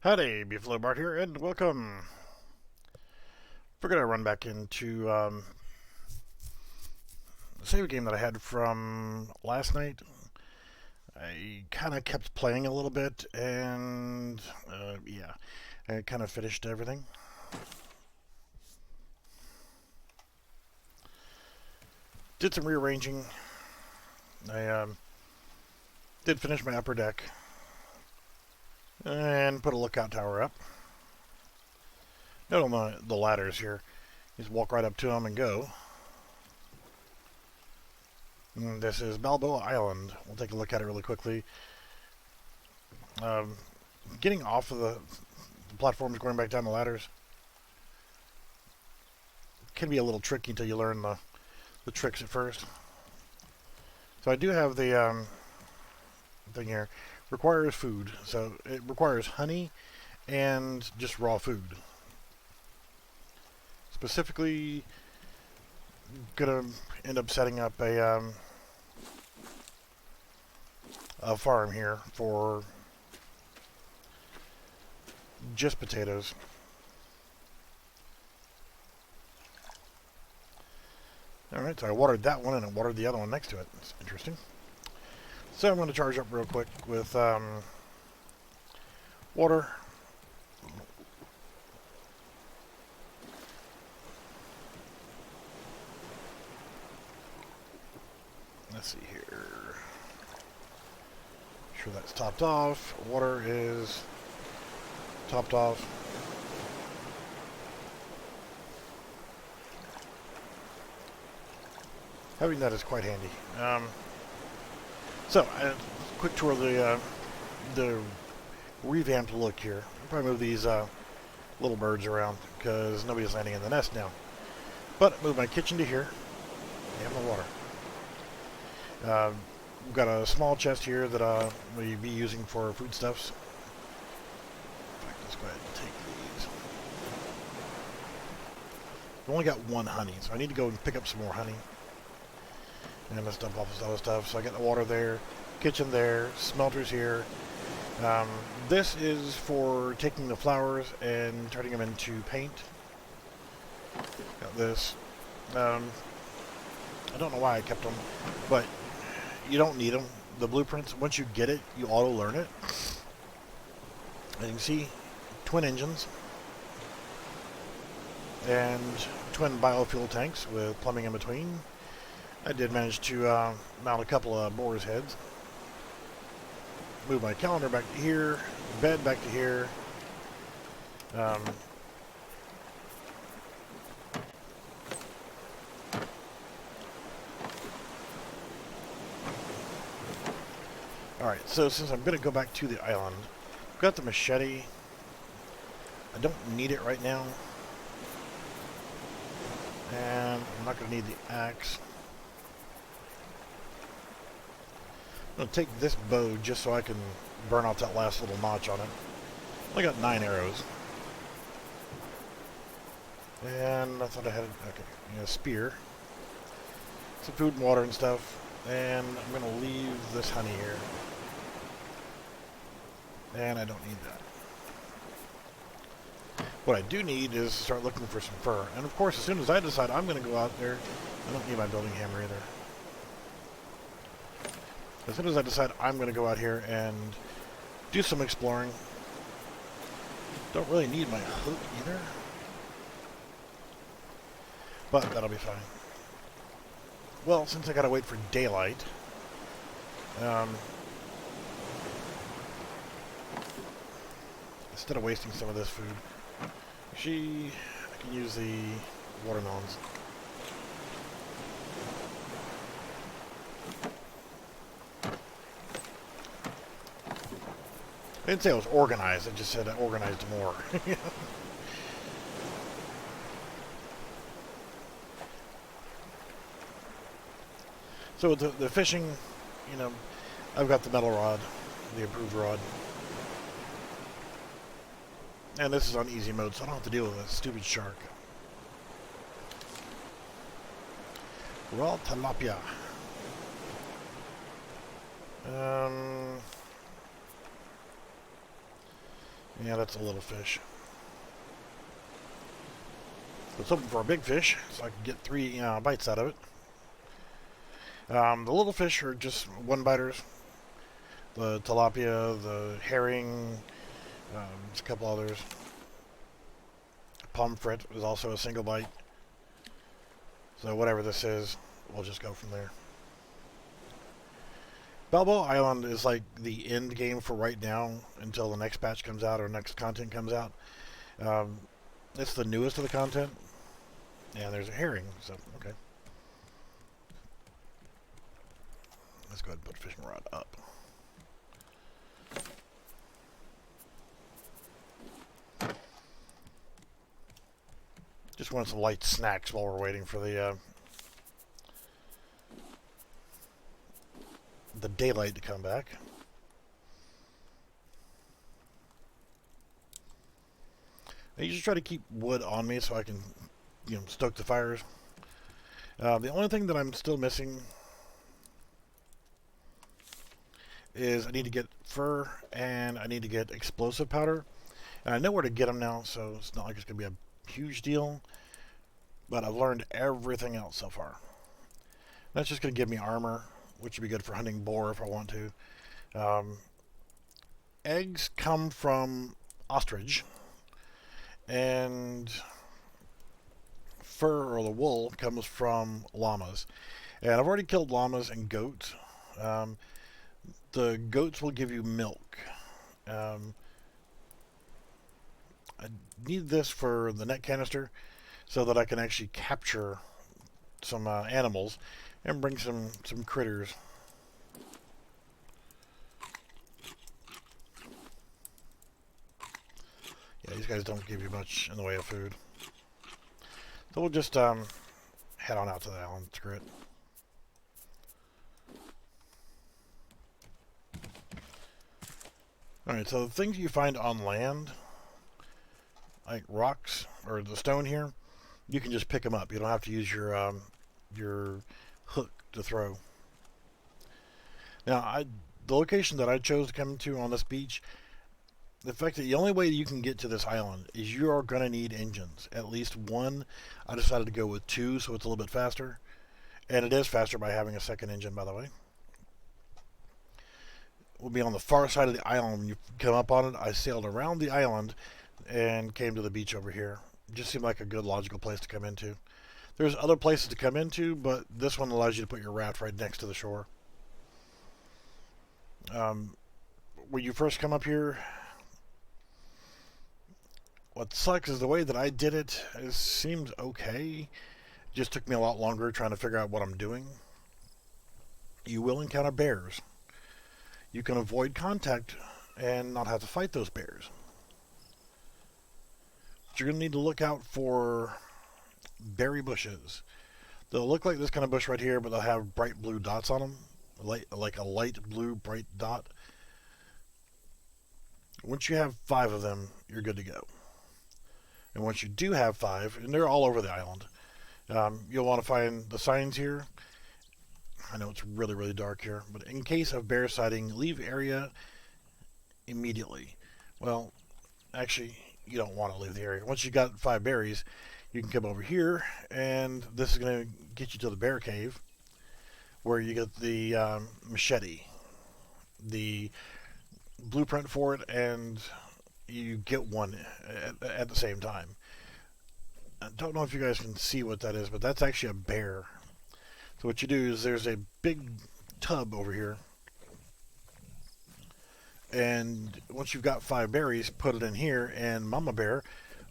Howdy, Beefalo Bart here, and welcome. Figured I'd run back into the save game that I had from last night. I kind of kept playing a little bit, and yeah, I kind of finished everything. Did some rearranging. I did finish my upper deck, and put a lookout tower up. Note on the ladders here. You just walk right up to them and go. And this is Balboa Island. We'll take a look at it really quickly. Getting off of the platforms, going back down the ladders, can be a little tricky until you learn the tricks at first. So I do have the thing here. Requires food. So it requires honey and just raw food. Specifically, gonna end up setting up a farm here for just potatoes. Alright, so I watered that one and I watered the other one next to it. It's interesting. So I'm going to charge up real quick with water. Let's see here. Make sure that's topped off. Water is topped off. Having that is quite handy. So, quick tour of the revamped look here. I'll probably move these little birds around because nobody's landing in the nest now. But move my kitchen to here. I have my water. We've got a small chest here that we'll be using for foodstuffs. In fact, let's go ahead and take these. I've only got one honey, so I need to go and pick up some more honey. And let's dump off this other stuff. So I got the water there, kitchen there, smelters here. This is for taking the flowers and turning them into paint. Got this. I don't know why I kept them, but you don't need them. The blueprints, once you get it, you auto learn it. And you can see twin engines and twin biofuel tanks with plumbing in between. I did manage to mount a couple of boar's heads. Move my calendar back to here, bed back to here. Alright, so since I'm going to go back to the island, I've got the machete. I don't need it right now. And I'm not going to need the axe. I'm going to take this bow just so I can burn off that last little notch on it. I got 9 arrows. And I thought I had a spear. Some food and water and stuff. And I'm going to leave this honey here. And I don't need that. What I do need is start looking for some fur. And of course, as soon as I decide I'm going to go out there, I don't need my building hammer either. As soon as I decide I'm going to go out here and do some exploring, don't really need my hook either. But that'll be fine. Well, since I gotta wait for daylight, instead of wasting some of this food, actually, I can use the watermelons. I didn't say it was organized, I just said I organized more. So with the fishing, you know, I've got the metal rod, the improved rod. And this is on easy mode, so I don't have to deal with a stupid shark. Raw tilapia. Yeah, that's a little fish. Let's hope for a big fish so I can get 3 bites out of it. The little fish are just one-biters. The tilapia, the herring, there's a couple others. Pomfret is also a single bite. So whatever this is, we'll just go from there. Balboa Island is like the end game for right now until the next patch comes out or next content comes out. It's the newest of the content. And there's a herring, so okay. Let's go ahead and put a fishing rod up. Just want some light snacks while we're waiting for the daylight to come back. I usually try to keep wood on me so I can, stoke the fires. The only thing that I'm still missing is I need to get fur and I need to get explosive powder. And I know where to get them now, so it's not like it's going to be a huge deal. But I've learned everything else so far. That's just going to give me armor, which would be good for hunting boar if I want to. Eggs come from ostrich. And fur, or the wool, comes from llamas. And I've already killed llamas and goats. The goats will give you milk. I need this for the net canister so that I can actually capture some animals and bring some critters. Yeah, these guys don't give you much in the way of food. So we'll just head on out to the island. Screw it. Alright, so the things you find on land, like rocks or the stone here, you can just pick them up. You don't have to use your hook to throw. Now, the location that I chose to come to on this beach, the fact that the only way you can get to this island is you are going to need engines. At least one. I decided to go with 2, so it's a little bit faster. And it is faster by having a second engine, by the way. We'll be on the far side of the island when you come up on it. I sailed around the island and came to the beach over here. It just seemed like a good logical place to come into. There's other places to come into, but this one allows you to put your raft right next to the shore. When you first come up here, what sucks is the way that I did it. It seems okay. It just took me a lot longer trying to figure out what I'm doing. You will encounter bears. You can avoid contact and not have to fight those bears. But you're going to need to look out for berry bushes. They'll look like this kind of bush right here, but they'll have bright blue dots on them. Like a light blue bright dot. Once you have 5 of them, you're good to go. And once you do have 5, and they're all over the island, you'll want to find the signs here. I know it's really, really dark here, but in case of bear sighting, leave area immediately. Well, actually, you don't want to leave the area. Once you got 5 berries, you can come over here, and this is going to get you to the bear cave, where you get the machete, the blueprint for it, and you get one at the same time. I don't know if you guys can see what that is, but that's actually a bear. So what you do is there's a big tub over here, and once you've got 5 berries, put it in here, and Mama Bear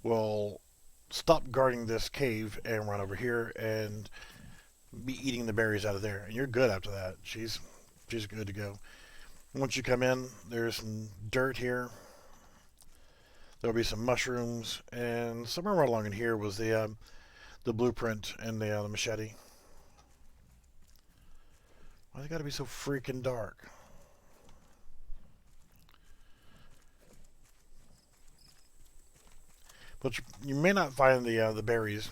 will stop guarding this cave and run over here and be eating the berries out of there. And you're good after that. She's good to go. Once you come in, there's some dirt here. There'll be some mushrooms, and somewhere right along in here was the blueprint and the machete. Why they gotta be so freaking dark? But you may not find the berries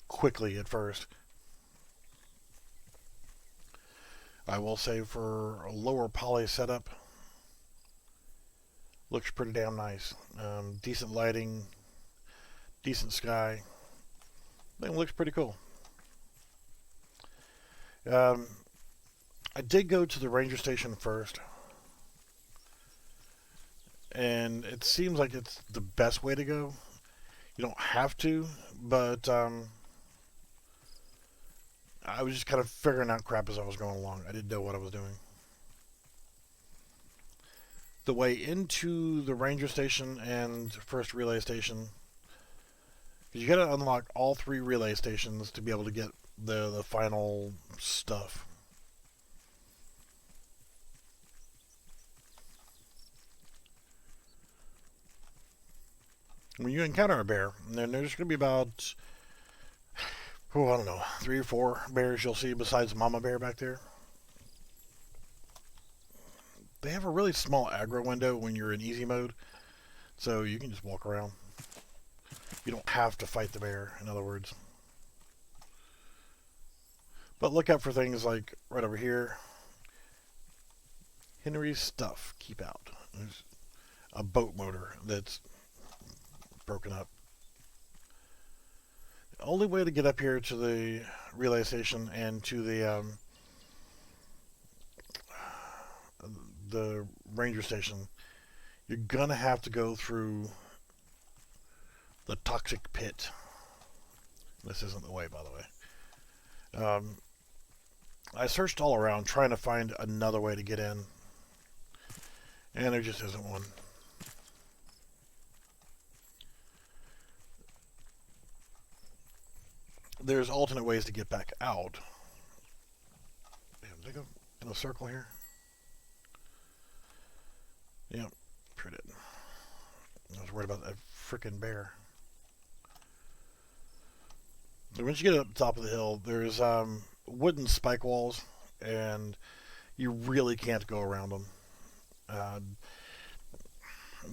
quickly at first. I will say for a lower poly setup, Looks pretty damn nice. Decent lighting, decent sky. Thing looks pretty cool. Um, I did go to the ranger station first, and it seems like it's the best way to go. You don't have to, but I was just kind of figuring out crap as I was going along. I didn't know what I was doing. The way into the ranger station and first relay station, you got to unlock all 3 relay stations to be able to get the final stuff. When you encounter a bear, then there's going to be about, I don't know, 3 or 4 bears you'll see besides Mama Bear back there. They have a really small aggro window when you're in easy mode, so you can just walk around. You don't have to fight the bear, in other words. But look out for things like right over here. Henry's stuff. Keep out. There's a boat motor that's broken up. The only way to get up here to the relay station and to the ranger station, you're gonna have to go through the toxic pit. This isn't the way, by the way. I searched all around trying to find another way to get in, and there just isn't one. There's alternate ways to get back out. Damn, did I go in a circle here? Yep, sure did. I was worried about that frickin' bear. So once you get up the top of the hill, there's wooden spike walls, and you really can't go around them.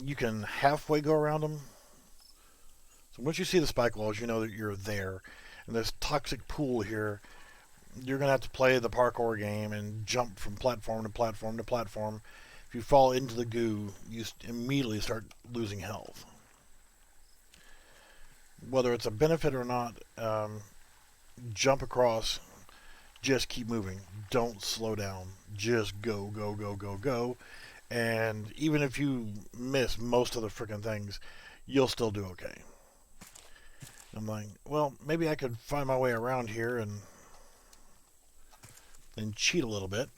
You can halfway go around them. So once you see the spike walls, you know that you're there. And this toxic pool here, you're going to have to play the parkour game and jump from platform to platform to platform. If you fall into the goo, you immediately start losing health. Whether it's a benefit or not, jump across, just keep moving. Don't slow down. Just go, go, go, go, go. And even if you miss most of the freaking things, you'll still do okay. I'm like, well, maybe I could find my way around here and cheat a little bit.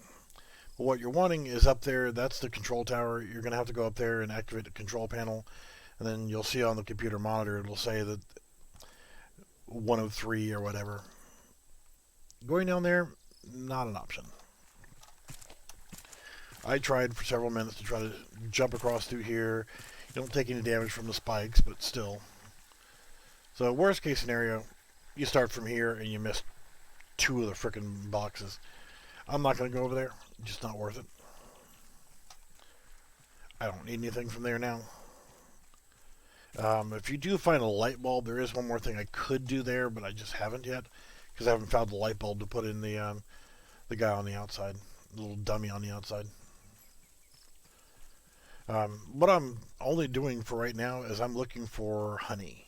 But what you're wanting is up there. That's the control tower. You're going to have to go up there and activate the control panel. And then you'll see on the computer monitor, it'll say that 103 or whatever. Going down there, not an option. I tried for several minutes to try to jump across through here. You don't take any damage from the spikes, but still. So worst case scenario, you start from here and you miss 2 of the frickin' boxes. I'm not going to go over there. Just not worth it. I don't need anything from there now. If you do find a light bulb, there is one more thing I could do there, but I just haven't yet. Because I haven't found the light bulb to put in the guy on the outside. The little dummy on the outside. What I'm only doing for right now is I'm looking for honey.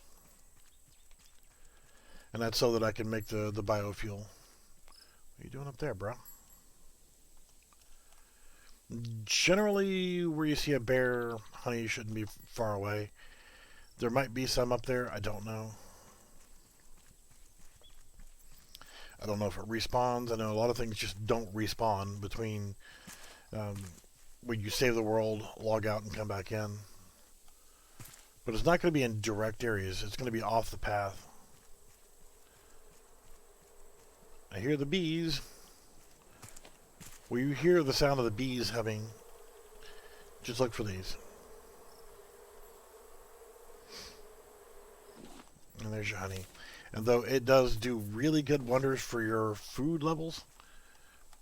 And that's so that I can make the biofuel. What are you doing up there, bro? Generally, where you see a bear, honey shouldn't be far away. There might be some up there. I don't know. I don't know if it respawns. I know a lot of things just don't respawn between when you save the world, log out, and come back in. But it's not going to be in direct areas. It's going to be off the path. I hear the bees. When you hear the sound of the bees humming, just look for these. And there's your honey. And though it does do really good wonders for your food levels,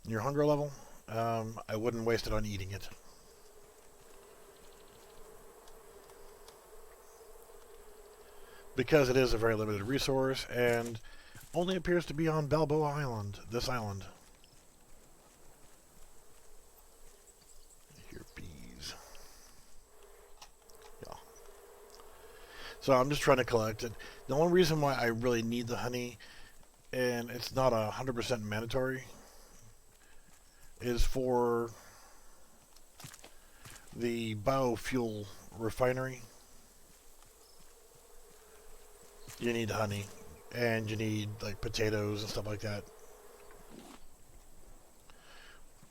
your hunger level, I wouldn't waste it on eating it. Because it is a very limited resource and only appears to be on Balboa Island, this island. I hear bees. So I'm just trying to collect it. The only reason why I really need the honey, and it's not 100% mandatory, is for the biofuel refinery. You need honey, and you need like potatoes and stuff like that.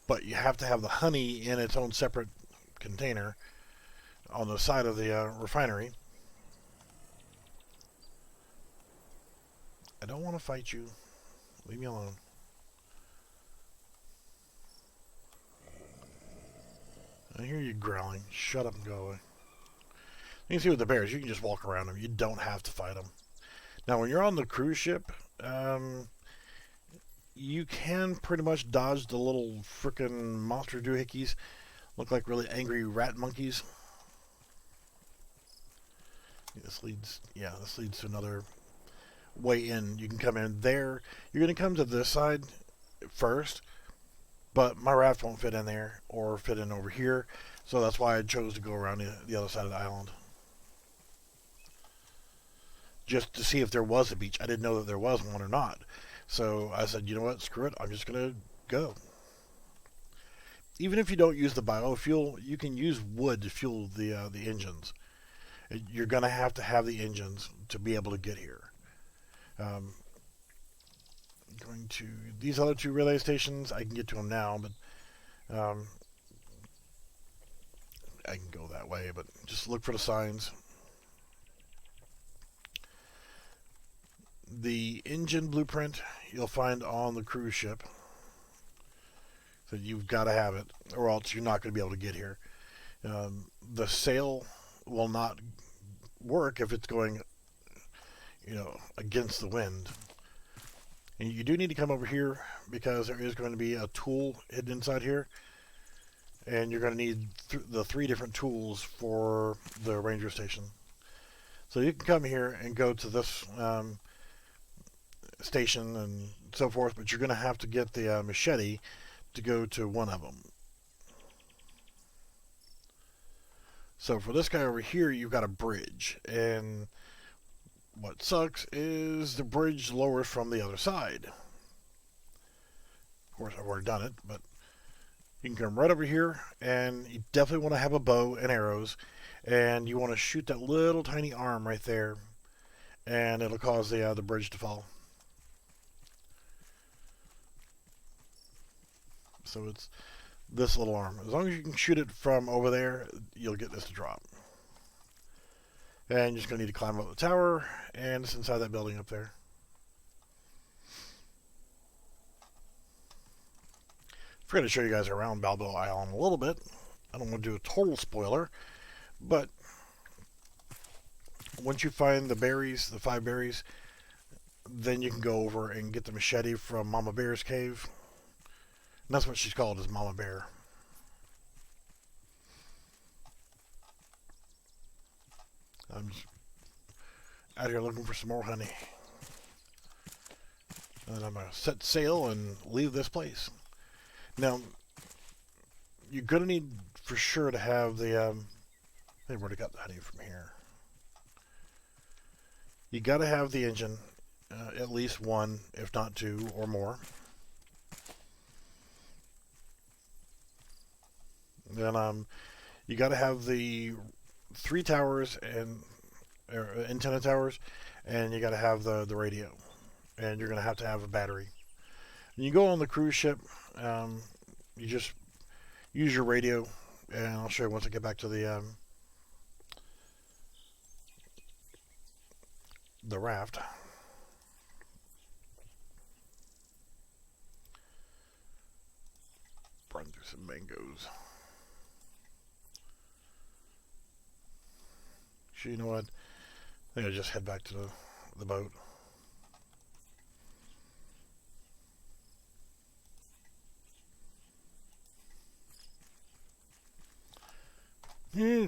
But you have to have the honey in its own separate container on the side of the refinery. I don't want to fight you. Leave me alone. I hear you growling. Shut up and go away. You can see with the bears, you can just walk around them. You don't have to fight them. Now, when you're on the cruise ship, you can pretty much dodge the little frickin' monster doohickeys. Look like really angry rat monkeys. This leads to another way in. You can come in there. You're going to come to this side first, but my raft won't fit in there or fit in over here, so that's why I chose to go around the other side of the island. Just to see if there was a beach. I didn't know that there was one or not. So I said, you know what, screw it, I'm just going to go. Even if you don't use the biofuel, you can use wood to fuel the engines. You're going to have the engines to be able to get here. Going to these other two relay stations, I can get to them now, but I can go that way, but just look for the signs. The engine blueprint you'll find on the cruise ship. So you've got to have it, or else you're not going to be able to get here. The sail will not work if it's going, against the wind. And you do need to come over here because there is going to be a tool hidden inside here. And you're going to need the 3 different tools for the ranger station. So you can come here and go to this station and so forth, but you're going to have to get the machete to go to one of them. So for this guy over here, you've got a bridge, and what sucks is the bridge lowers from the other side. Of course, I've already done it, but you can come right over here, and you definitely want to have a bow and arrows, and you want to shoot that little tiny arm right there, and it'll cause the bridge to fall. So it's this little arm. As long as you can shoot it from over there, you'll get this to drop. And you're just going to need to climb up the tower, and it's inside that building up there. Forgot to show you guys around Balboa Island a little bit. I don't want to do a total spoiler, but once you find the berries, the 5 berries, then you can go over and get the machete from Mama Bear's cave. And that's what she's called, is Mama Bear. I'm just out here looking for some more honey. And then I'm going to set sail and leave this place. Now, you're going to need for sure to have the... they've already got the honey from here. You got to have the engine, at least 1, if not 2 or more. Then you got to have the 3 towers and antenna towers, and you got to have the radio, and you're going to have a battery. When you go on the cruise ship, you just use your radio, and I'll show you once I get back to the raft. Run through some mangoes. You know what? I think I'll just head back to the boat.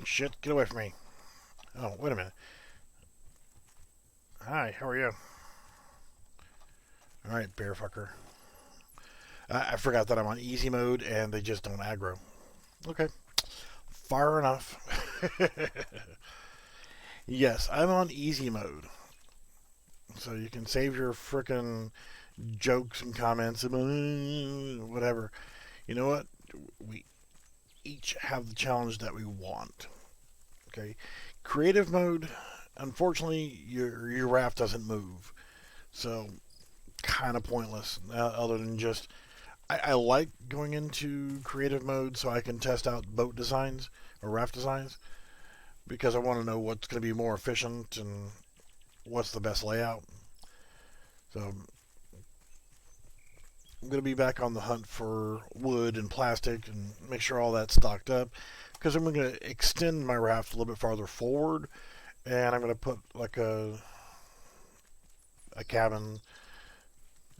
Shit, get away from me. Oh, wait a minute. Hi, how are you? Alright, bear fucker. I forgot that I'm on easy mode and they just don't aggro. Okay. Far enough. Yes, I'm on easy mode. So you can save your frickin' jokes and comments and whatever. You know what? We each have the challenge that we want. Okay? Creative mode, unfortunately, your raft doesn't move. So, kind of pointless, other than just. I like going into creative mode so I can test out boat designs or raft designs because I want to know what's going to be more efficient and what's the best layout. So I'm going to be back on the hunt for wood and plastic and make sure all that's stocked up because I'm going to extend my raft a little bit farther forward and I'm going to put like a cabin,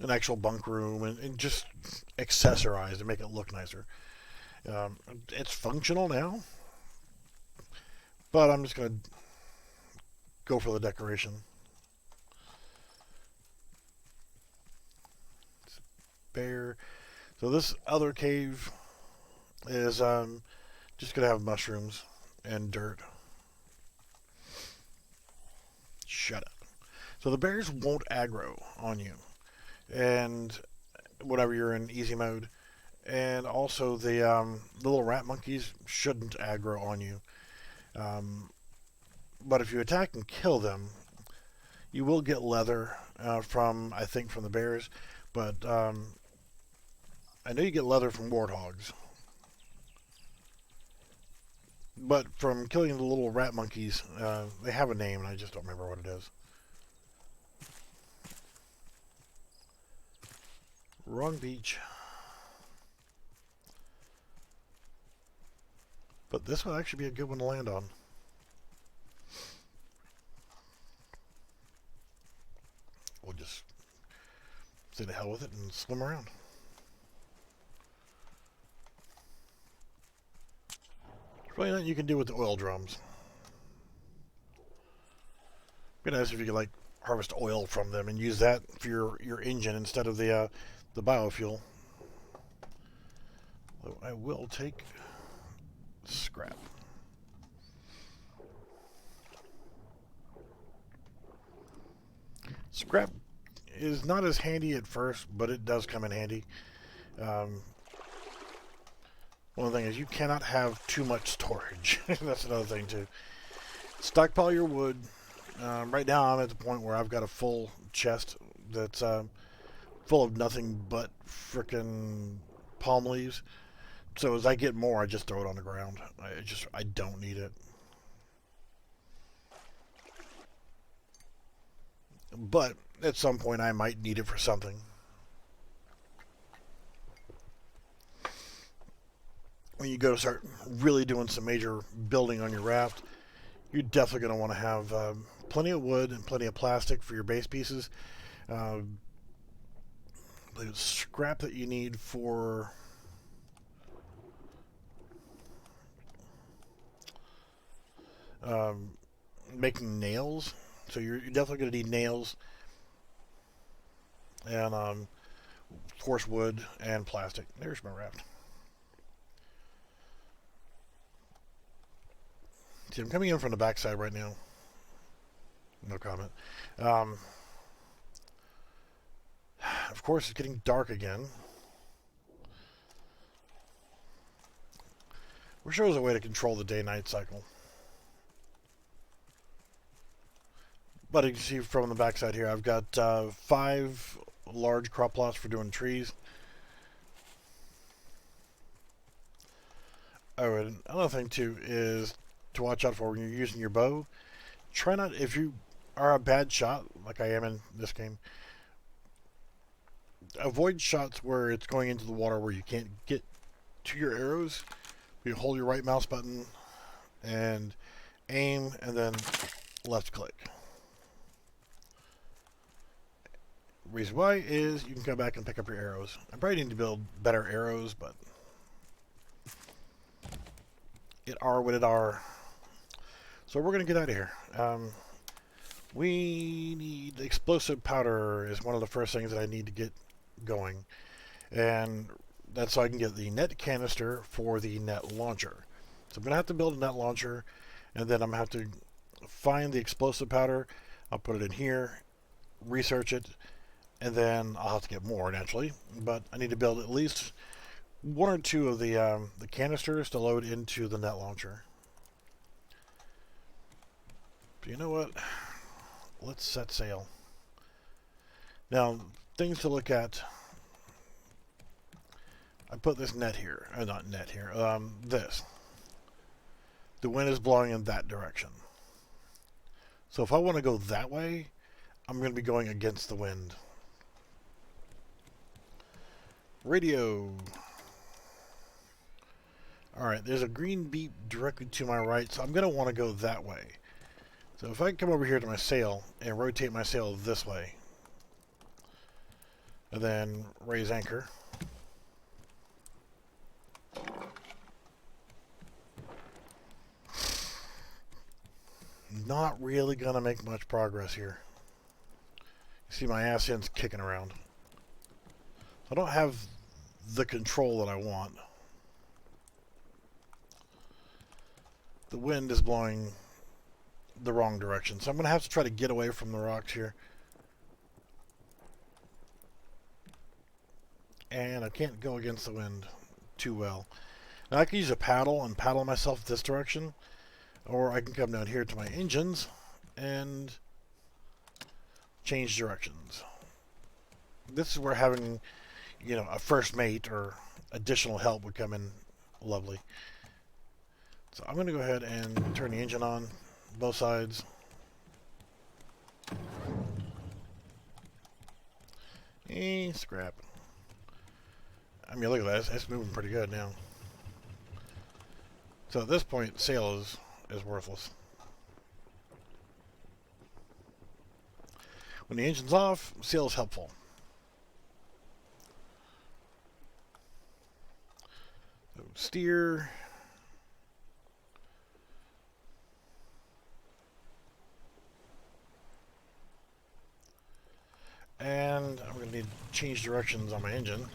an actual bunk room, and just accessorize to make it look nicer. It's functional now, but I'm just going to go for the decoration. Bear. So this other cave is just gonna have mushrooms and dirt. Shut up. So the bears won't aggro on you, and whenever you're in easy mode, and also the little rat monkeys shouldn't aggro on you. Um, but if you attack and kill them, you will get leather from I think from the bears, but I know you get leather from warthogs. But from killing the little rat monkeys, they have a name and I just don't remember what it is. Wrong beach. But this would actually be a good one to land on. We'll just say the hell with it and swim around. There's really nothing you can do with the oil drums. It'd be nice if you could like harvest oil from them and use that for your engine instead of the biofuel. Though I will take scrap. Scrap is not as handy at first, but it does come in handy. Um, One thing is you cannot have too much storage. That's another thing too. Stockpile your wood. Right now I'm at the point where I've got a full chest that's full of nothing but frickin' palm leaves. So as I get more, I just throw it on the ground. I don't need it. But at some point I might need it for something. When you go to start really doing some major building on your raft, you're definitely going to want to have plenty of wood and plenty of plastic for your base pieces. Uh, the scrap that you need for um, making nails. So you're definitely going to need nails and, of course, wood and plastic. There's my raft. See, I'm coming in from the backside right now. No comment. Um, of course, it's getting dark again. Which shows a way to control the day-night cycle. But as you can see from the backside here, I've got 5 large crop plots for doing trees. Oh, and another thing too is to watch out for when you're using your bow. Try not, if you are a bad shot, like I am in this game, avoid shots where it's going into the water where you can't get to your arrows. You hold your right mouse button and aim and then left click. Reason why is you can come back and pick up your arrows. I probably need to build better arrows, but it are what it are. So we're going to get out of here. We need explosive powder is one of the first things that I need to get going. And that's so I can get the net canister for the net launcher. So I'm going to have to build a net launcher, and then I'm going to have to find the explosive powder. I'll put it in here, research it, and then I'll have to get more naturally. But I need to build at least one or two of the canisters to load into the net launcher. But you know what? Let's set sail. Now, things to look at. I put this net here. Not net here. This. The wind is blowing in that direction. So if I want to go that way, I'm going to be going against the wind. Radio. Alright, there's a green beep directly to my right, so I'm going to want to go that way. So if I come over here to my sail and rotate my sail this way, and then raise anchor. Not really going to make much progress here. You see my ass end's kicking around. I don't have the control that I want. The wind is blowing the wrong direction, so I'm going to have to try to get away from the rocks here. And I can't go against the wind too well. Now I can use a paddle and paddle myself this direction, or I can come down here to my engines and change directions. This is where having, you know, a first mate or additional help would come in lovely. So I'm going to go ahead and turn the engine on, both sides. Scrap. I mean, look at that. It's moving pretty good now. So at this point, sail is worthless. When the engine's off, sail is helpful. So steer. And I'm going to need to change directions on my engine.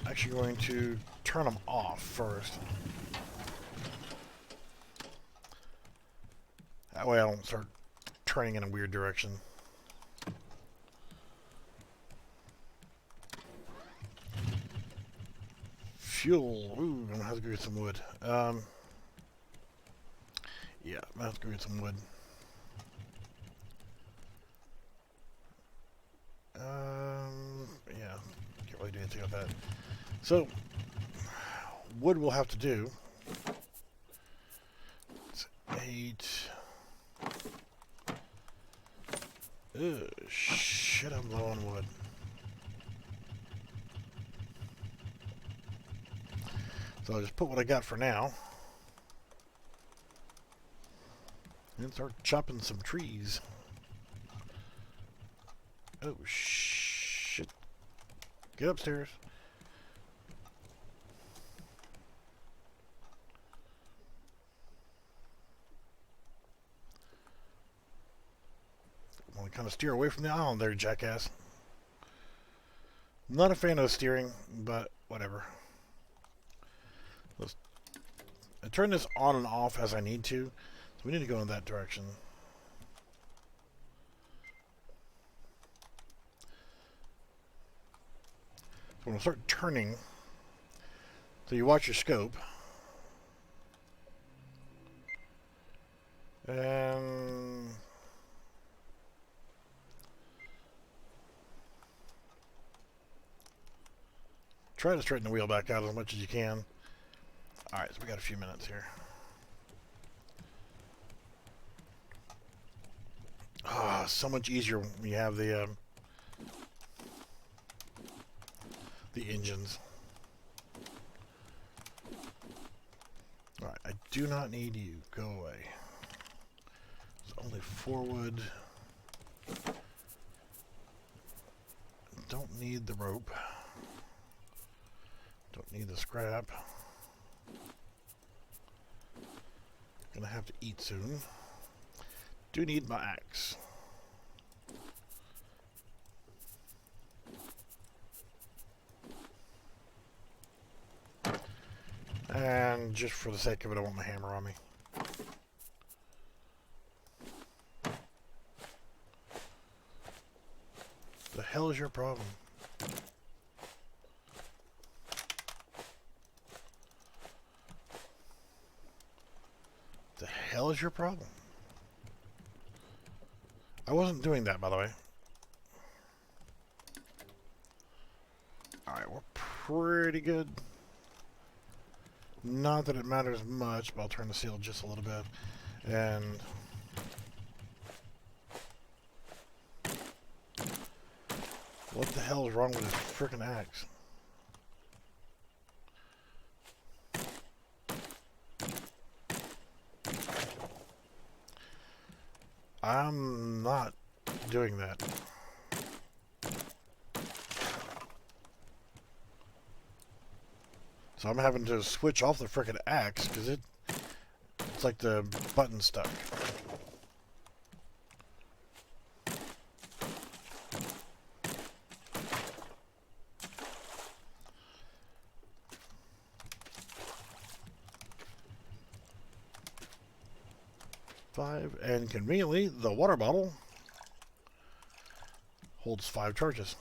Actually going to turn them off first. That way I don't start turning in a weird direction. Fuel. Ooh, I'm going to have to go get some wood. Yeah, I'm going to have to go get some wood. Yeah, can't really do anything with that. So, wood we'll have to do. It's 8. Ugh, shit, I'm low on wood. So I'll just put what I got for now. And start chopping some trees. Oh, shit. Get upstairs. I want to kind of steer away from the island there, jackass. I'm not a fan of steering, but whatever. I turn this on and off as I need to, so we need to go in that direction. So when I start turning, so you watch your scope, and try to straighten the wheel back out as much as you can. Alright, so we got a few minutes here. Ah, so much easier when you have the engines. Alright, I do not need you. Go away. There's only 4 wood. Don't need the rope. Don't need the scrap. Gonna have to eat soon. Do need my axe. And just for the sake of it, I want my hammer on me. hell is your problem? The hell is your problem? I wasn't doing that, by the way. Alright, we're pretty good. Not that it matters much, but I'll turn the seal just a little bit. And what the hell is wrong with this frickin' axe? I'm not doing that. So I'm having to switch off the frickin' axe because it's like the button stuck. Five, and conveniently, the water bottle holds 5 charges.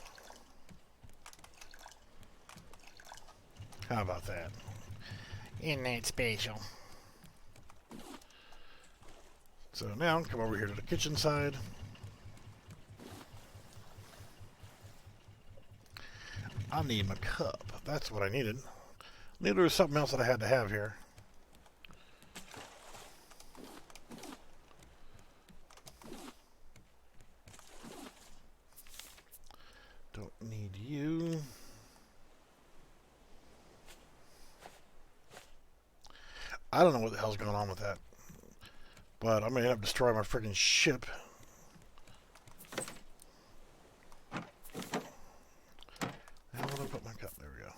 How about that? Isn't that special? So now, come over here to the kitchen side. I need my cup. That's what I needed. Maybe there was something else that I had to have here. Don't need you. I don't know what the hell's going on with that. But I may end up destroying my freaking ship. Now where do I put my cup? There we go.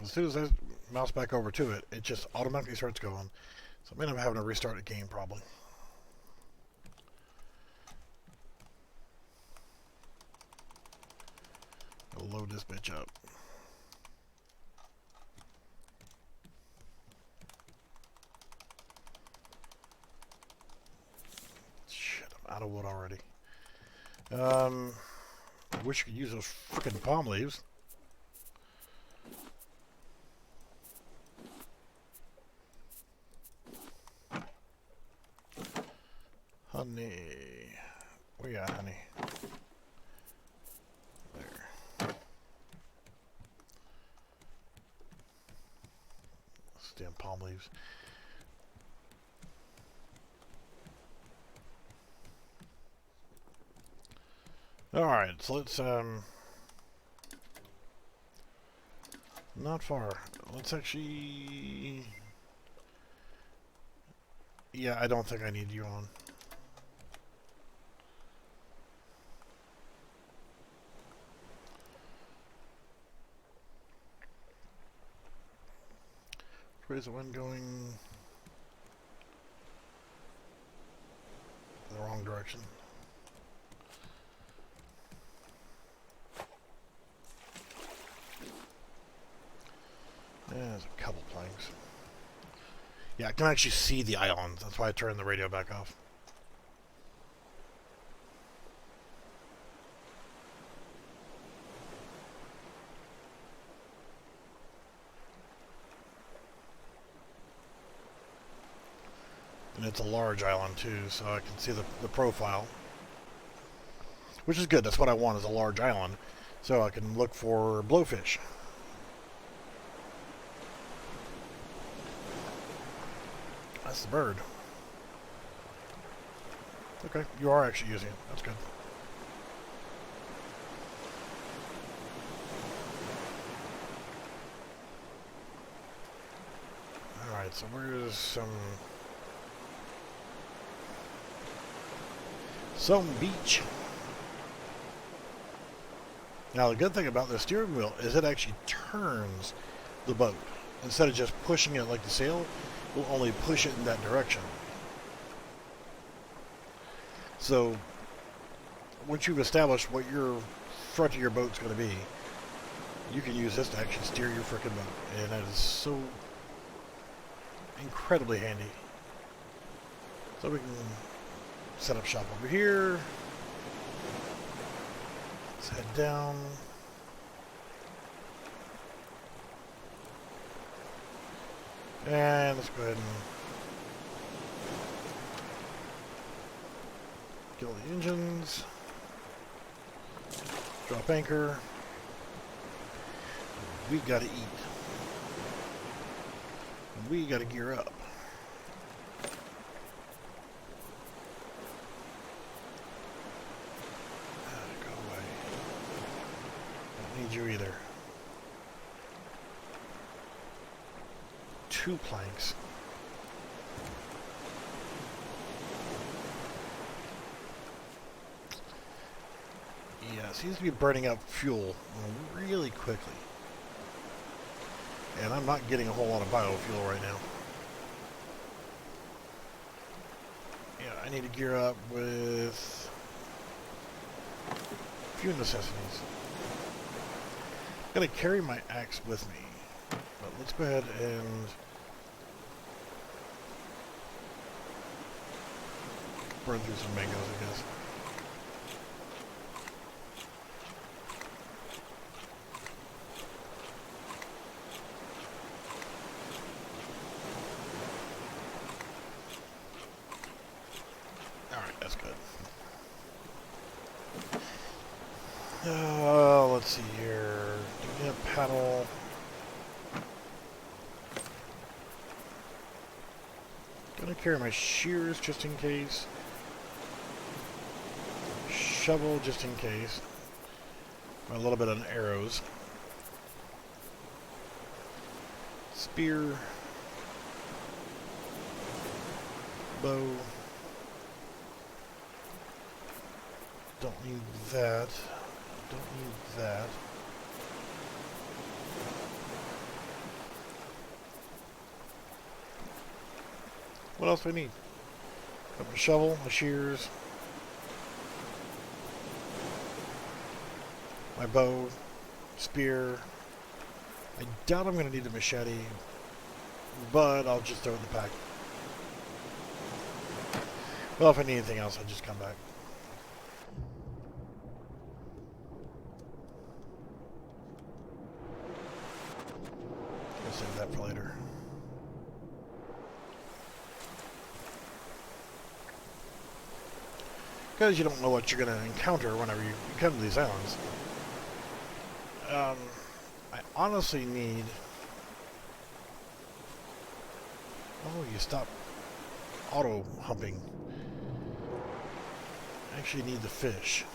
As soon as I mouse back over to it, it just automatically starts going. So I may end up having to restart the game probably. I'll load this bitch up. Shit, I'm out of wood already. I wish you could use those frickin' palm leaves. Honey. Where you at, honey? There. Damn palm leaves. Alright, so let's, not far. Let's actually... Yeah, I don't think I need you on. Where's the wind going? The wrong direction. Yeah, there's a couple planks. Yeah, I can actually see the islands. That's why I turned the radio back off. And it's a large island too, so I can see the profile. Which is good, that's what I want, is a large island. So I can look for blowfish. That's the bird. Okay, you are actually using it. That's good. Alright, so where's some beach. Now the good thing about the steering wheel is it actually turns the boat. Instead of just pushing it like the sail, it will only push it in that direction. So once you've established what your front of your boat's going to be, you can use this to actually steer your frickin' boat, and that is so incredibly handy. So we can set up shop over here. Let's head down. And let's go ahead and kill the engines. Drop anchor. We gotta eat. We gotta gear up. Go away. Don't need you either. 2 planks. Yeah, it seems to be burning up fuel really quickly. And I'm not getting a whole lot of biofuel right now. Yeah, I need to gear up with a few necessities. I'm going to carry my axe with me. But let's go ahead and burn through some mangoes, I guess. Alright, that's good. Let's see here. Do we have paddle? Gonna carry my shears just in case. Shovel just in case. A little bit of arrows. Spear. Bow. Don't need that. Don't need that. What else do I need? Got my shovel, my shears, my bow, spear. I doubt I'm going to need a machete, but I'll just throw it in the pack. Well, if I need anything else, I'll just come back. I'll save that for later. Because you don't know what you're going to encounter whenever you come to these islands. I honestly need... Oh, you stop auto-humping. I actually need the fish.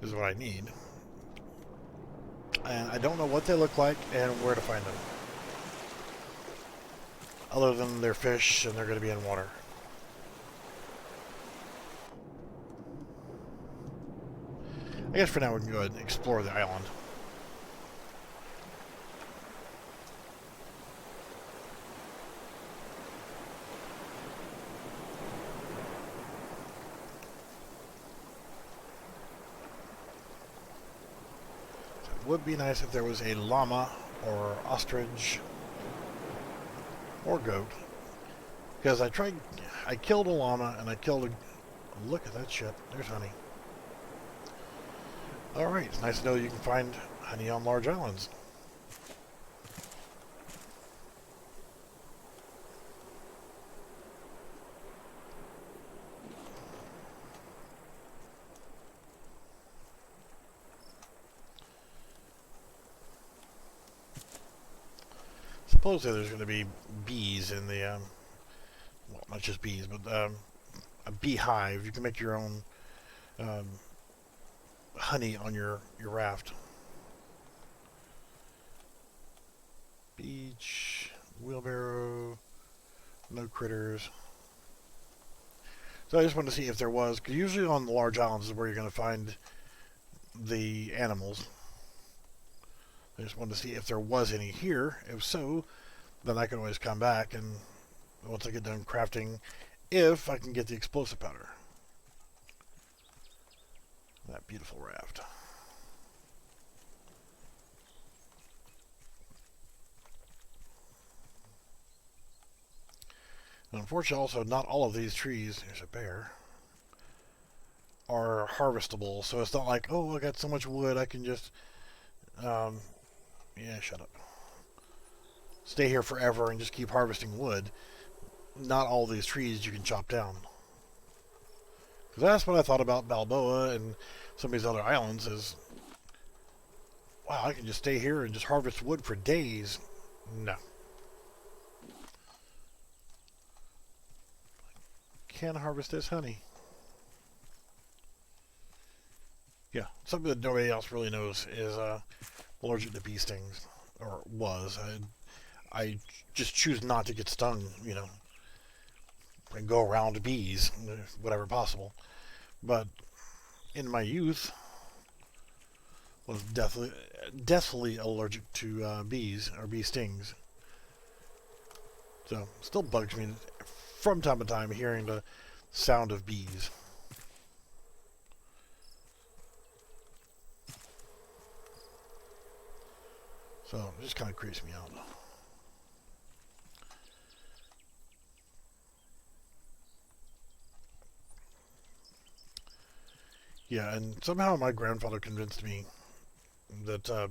This is what I need. And I don't know what they look like and where to find them. Other than they're fish and they're going to be in water. I guess for now we can go ahead and explore the island. So it would be nice if there was a llama or ostrich or goat. Because I killed a llama and I killed a... Look at that shit. There's honey. Alright, it's nice to know you can find honey on large islands. Supposedly there's going to be bees in the, well, not just bees, but a beehive. You can make your own honey on your raft. Beach, wheelbarrow, no critters. So I just wanted to see if there was, because usually on the large islands is where you're going to find the animals. I just wanted to see if there was any here. If so, then I can always come back and once I get done crafting, if I can get the explosive powder. That beautiful raft. And unfortunately, also, not all of these trees, there's a bear, are harvestable. So it's not like, oh, I got so much wood, I can just, yeah, shut up. Stay here forever and just keep harvesting wood. Not all these trees you can chop down. Because that's what I thought about Balboa and some of these other islands is, wow, I can just stay here and just harvest wood for days. No. Can't harvest this honey. Yeah, something that nobody else really knows is allergic to bee stings, or was. I just choose not to get stung, you know, and go around bees, whatever possible. But in my youth, was deathly allergic to bees or bee stings. So still bugs me from time to time hearing the sound of bees. So it just kind of creeps me out. Yeah, and somehow my grandfather convinced me that,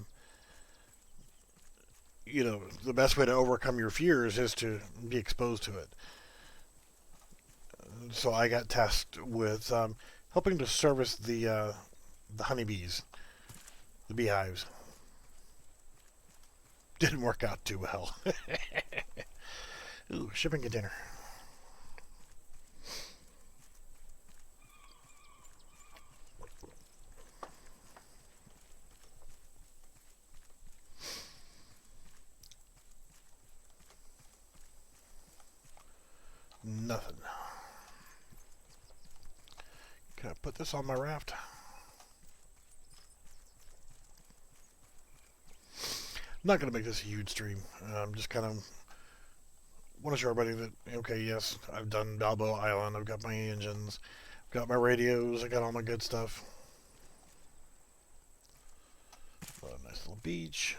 you know, the best way to overcome your fears is to be exposed to it. So I got tasked with helping to service the honeybees, the beehives. Didn't work out too well. Ooh, shipping container. Nothing. Can I put this on my raft? I'm not going to make this a huge stream. I'm just kind of want to show everybody that, okay, yes, I've done Balboa Island. I've got my engines. I've got my radios. I got all my good stuff. A nice little beach.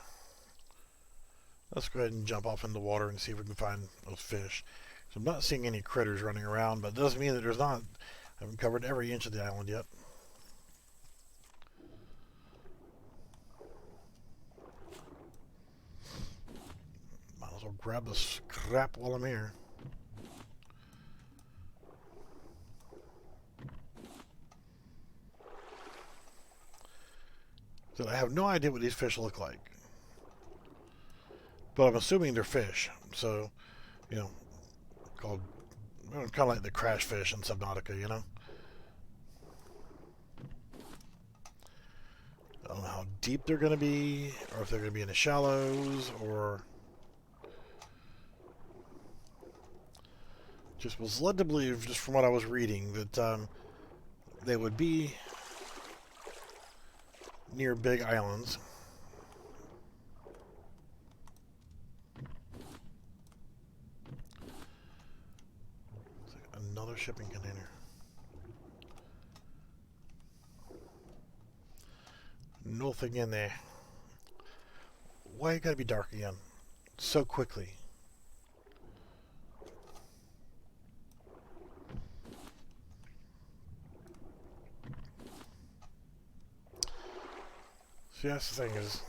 Let's go ahead and jump off in the water and see if we can find those fish. So I'm not seeing any critters running around, but it doesn't mean that there's not. I haven't covered every inch of the island yet. Might as well grab the scrap while I'm here. So I have no idea what these fish look like. But I'm assuming they're fish. So, you know, called kind of like the crash fish in Subnautica, you know? I don't know how deep they're going to be, or if they're going to be in the shallows, or just was led to believe, just from what I was reading, that they would be near big islands. It's like another shipping container. Nothing in there. Why you gotta be dark again? So quickly. See, that's the thing is...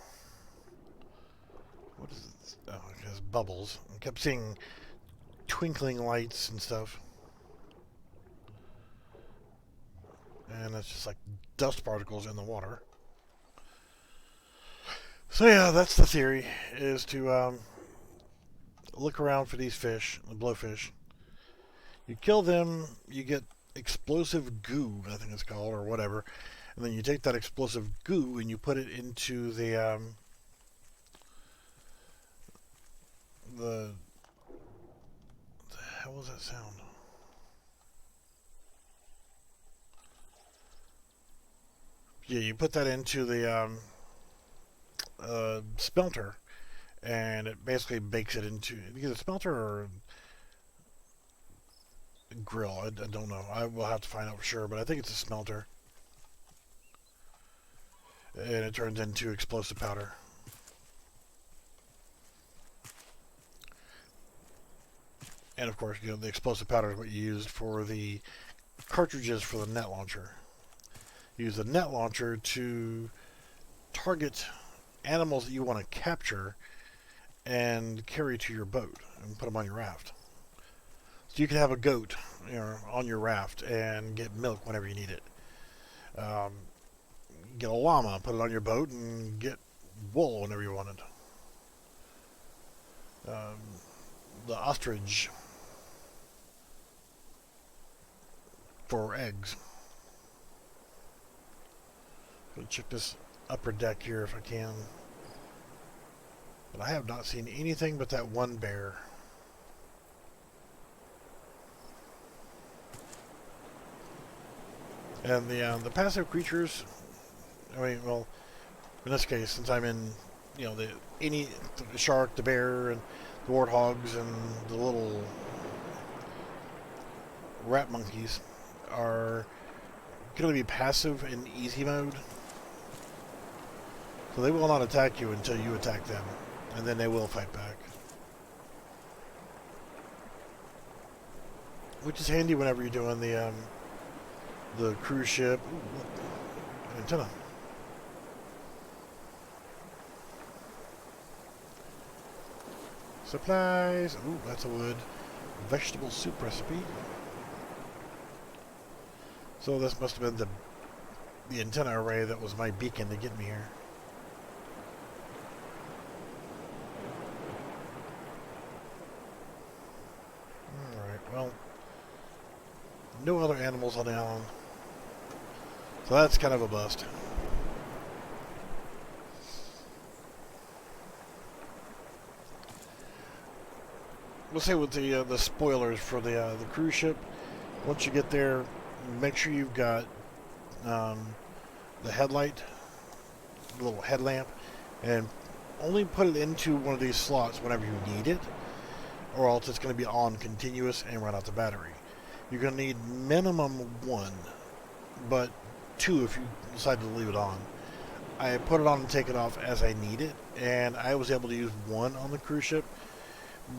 What is it? Oh, it has bubbles. I kept seeing twinkling lights and stuff. And it's just like dust particles in the water. So yeah, that's the theory, is to look around for these fish, the blowfish. You kill them, you get explosive goo, I think it's called, or whatever. And then you take that explosive goo and you put it into the hell was that sound? Yeah, you put that into the smelter, and it basically bakes it into either smelter or grill. I don't know. I will have to find out for sure, but I think it's a smelter. And it turns into explosive powder. And of course, the explosive powder is what you used for the cartridges for the net launcher. Use the net launcher to target animals that you want to capture and carry to your boat and put them on your raft. So you can have a goat, on your raft and get milk whenever you need it. Get a llama, put it on your boat, and get wool whenever you want it. The ostrich for eggs. Go check this upper deck here if I can. But I have not seen anything but that one bear. And the passive creatures, I mean, well, in this case, since I'm in, the shark, the bear, and the warthogs, and the little rat monkeys are going to be passive in easy mode. So they will not attack you until you attack them, and then they will fight back. Which is handy whenever you're doing the cruise ship. Ooh, an antenna. Supplies. Ooh, that's a wood. Vegetable soup recipe. So this must have been the antenna array that was my beacon to get me here. Alright, well, no other animals on the island. So that's kind of a bust. We'll say with the spoilers for the cruise ship. Once you get there, make sure you've got the headlight, the little headlamp, and only put it into one of these slots whenever you need it, or else it's going to be on continuous and run out the battery. You're going to need minimum one, but two if you decide to leave it on. I put it on and take it off as I need it, and I was able to use one on the cruise ship,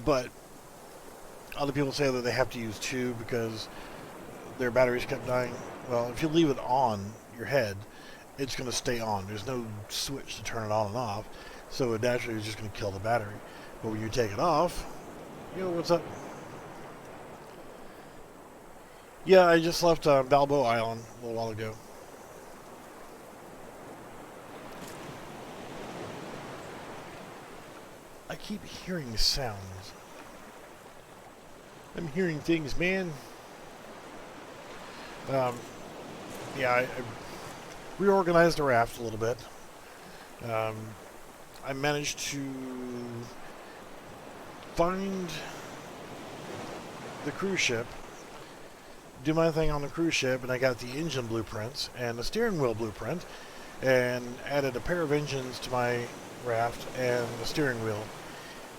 but other people say that they have to use two because their batteries kept dying. Well, if you leave it on your head, it's going to stay on. There's no switch to turn it on and off, so it naturally is just going to kill the battery. But when you take it off, what's up? Yeah, I just left Balboa Island a little while ago. I keep hearing sounds. I'm hearing things, man. Yeah, I reorganized the raft a little bit. I managed to find the cruise ship, do my thing on the cruise ship, and I got the engine blueprints and the steering wheel blueprint, and added a pair of engines to my raft and the steering wheel.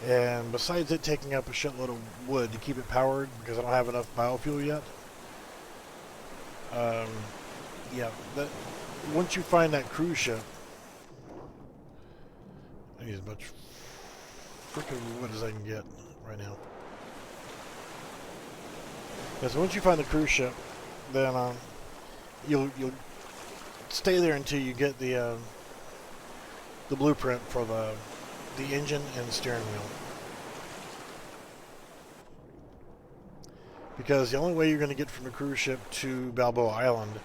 And besides it taking up a shitload of wood to keep it powered because I don't have enough biofuel yet, yeah, once you find that cruise ship, I need as much freaking wood as I can get right now. Yeah, so once you find the cruise ship, then you'll stay there until you get the blueprint for the engine and steering wheel. Because the only way you're going to get from the cruise ship to Balboa Island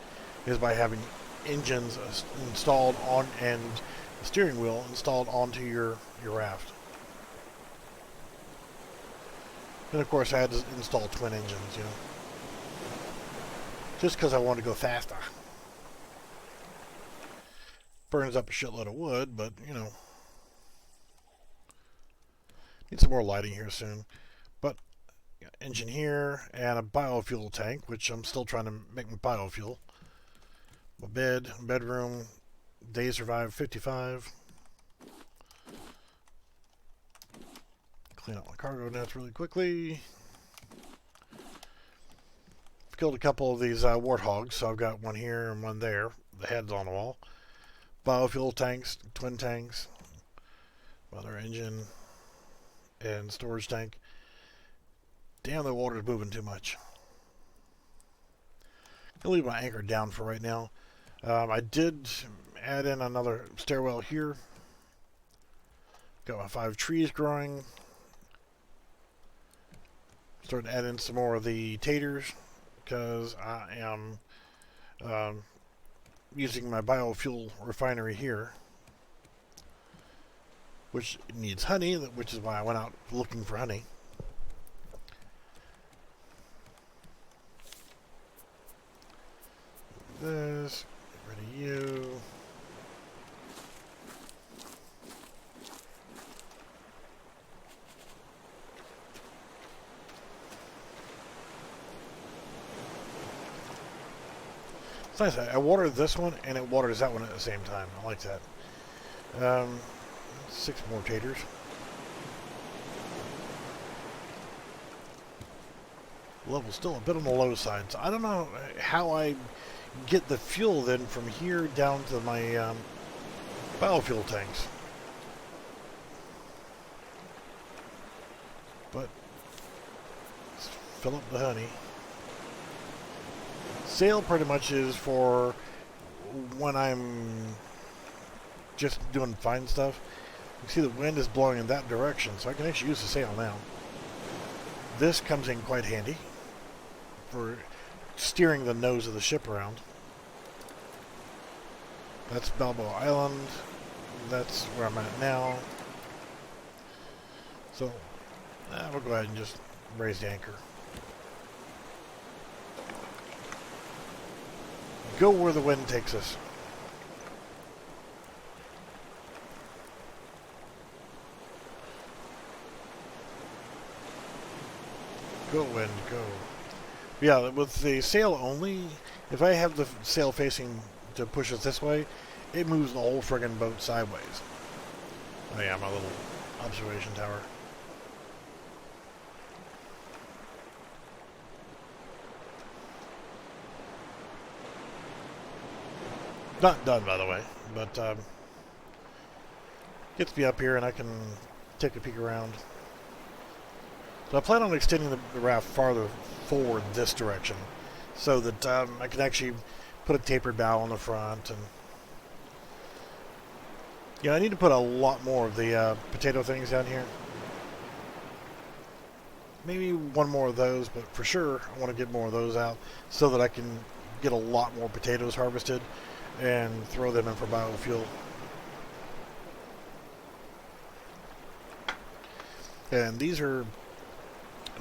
is by having engines installed on and the steering wheel installed onto your raft. And of course I had to install twin engines, just because I wanted to go faster. Burns up a shitload of wood, but need some more lighting here soon. But engine here and a biofuel tank, which I'm still trying to make my biofuel. My bedroom, day survive 55. Clean out my cargo nets really quickly. Killed a couple of these warthogs, so I've got one here and one there. The head's on the wall. Biofuel tanks, twin tanks, another engine and storage tank. Damn, the water's moving too much. I'll leave my anchor down for right now. I did add in another stairwell here. Got my 5 trees growing. Starting to add in some more of the taters because I am using my biofuel refinery here, which needs honey, which is why I went out looking for honey. This, get rid of you. It's nice. I watered this one and it waters that one at the same time. I like that. 6 more taters. Level's still a bit on the low side, so I don't know how I get the fuel then from here down to my biofuel tanks. But let's fill up the honey. Sail pretty much is for when I'm just doing fine stuff. You see the wind is blowing in that direction, so I can actually use the sail now. This comes in quite handy for steering the nose of the ship around. That's Balboa Island. That's where I'm at now. So we'll go ahead and just raise the anchor. Go where the wind takes us. Go wind, go. Yeah, with the sail only, if I have the sail facing to push us this way, it moves the whole friggin' boat sideways. Oh yeah, my little observation tower. Not done, by the way, but gets me up here and I can take a peek around. So I plan on extending the raft farther forward this direction so that I can actually put a tapered bow on the front. And yeah, I need to put a lot more of the potato things down here. Maybe one more of those, but for sure I want to get more of those out so that I can get a lot more potatoes harvested and throw them in for biofuel. And these are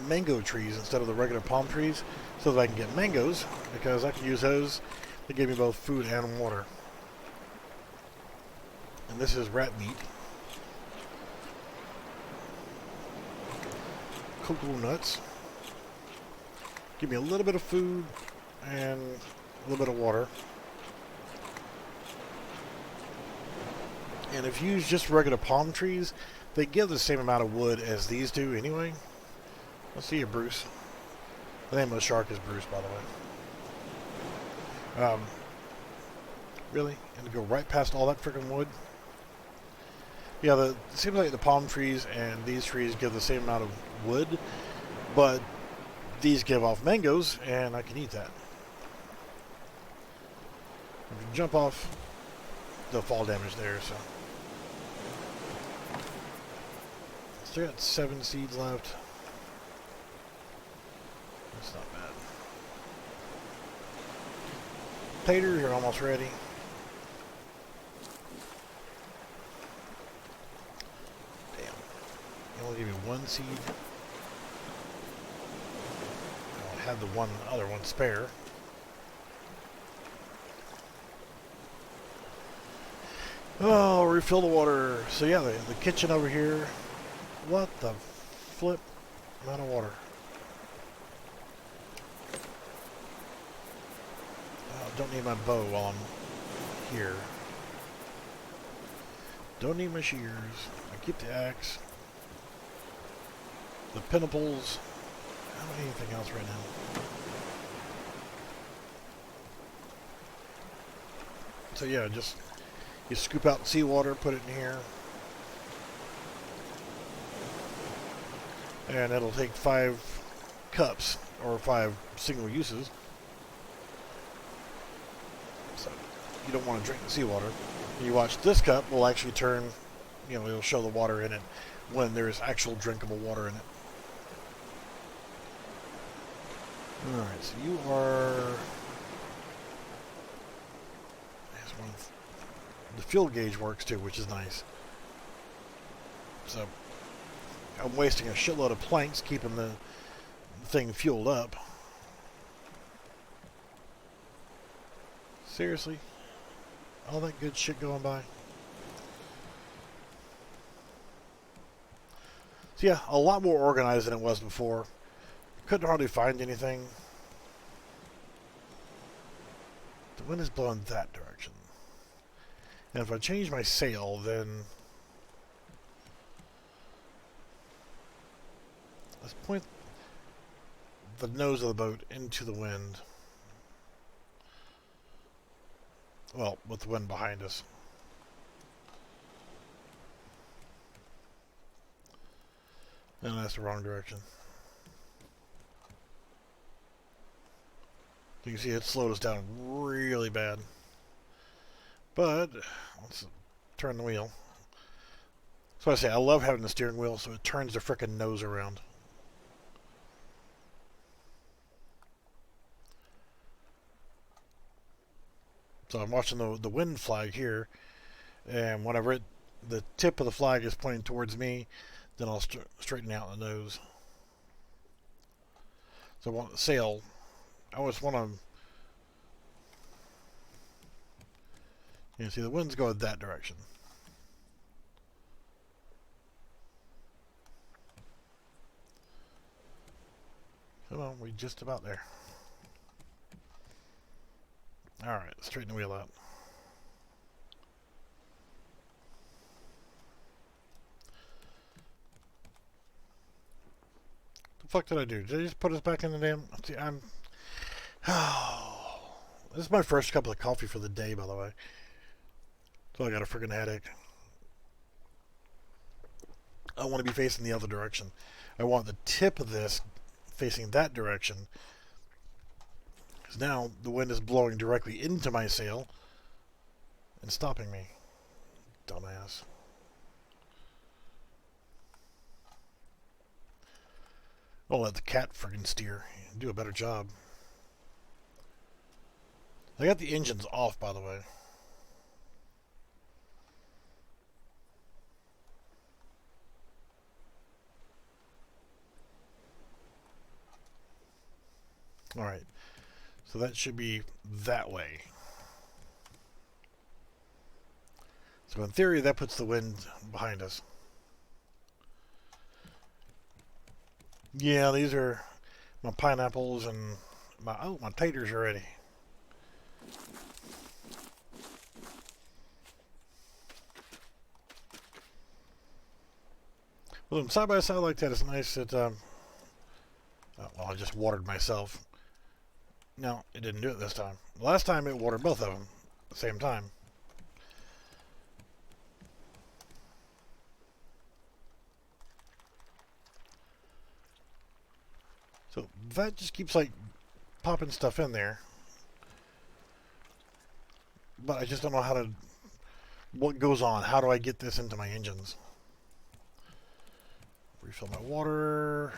mango trees instead of the regular palm trees so that I can get mangoes because I can use those to give me both food and water. And this is rat meat. Cocoa nuts. Give me a little bit of food and a little bit of water. And if you use just regular palm trees, they give the same amount of wood as these do anyway. I'll see you, Bruce. The name of the shark is Bruce, by the way. Really? And to go right past all that freaking wood? Yeah, it seems like the palm trees and these trees give the same amount of wood, but these give off mangoes, and I can eat that. If you jump off, they'll fall damage there, so. Still got 7 seeds left. That's not bad. Taters are almost ready. Damn. You only give me 1 seed. I had the other one spare. Oh, refill the water. So yeah, the kitchen over here. What the flip? Amount of water. Oh, don't need my bow while I'm here. Don't need my shears. I keep the axe. The pinnacles. I don't need anything else right now. So yeah, just you scoop out seawater, put it in here. And it'll take 5 cups or 5 single uses. So you don't want to drink the seawater. You watch, this cup will actually turn, you know, it'll show the water in it when there's actual drinkable water in it. Alright, so you are... The fuel gauge works too, which is nice. So I'm wasting a shitload of planks keeping the thing fueled up. Seriously? All that good shit going by? So yeah, a lot more organized than it was before. Couldn't hardly find anything. The wind is blowing that direction. And if I change my sail, then... Let's point the nose of the boat into the wind. Well, with the wind behind us. And that's the wrong direction. You can see it slowed us down really bad. But let's turn the wheel. So I say, I love having the steering wheel so it turns the frickin' nose around. So I'm watching the wind flag here, and whenever the tip of the flag is pointing towards me, then I'll straighten out the nose. So I want the sail. I always want to... You can see the wind's going that direction. Come on, we're just about there. Alright, straighten the wheel out. The fuck did I do? Did I just put us back in the damn... See, I'm... Oh, this is my first cup of coffee for the day, by the way. So I got a freaking headache. I want to be facing the other direction. I want the tip of this facing that direction. Because now the wind is blowing directly into my sail and stopping me. Dumbass. I'll let the cat friggin' steer. Do a better job. I got the engines off, by the way. Alright. So that should be that way. So in theory, that puts the wind behind us. Yeah, these are my pineapples and my taters are ready. Well, side by side like that, it's nice that, well, I just watered myself. No, it didn't do it this time. Last time it watered both of them at the same time. So that just keeps like popping stuff in there. But I just don't know how to... What goes on? How do I get this into my engines? Refill my water...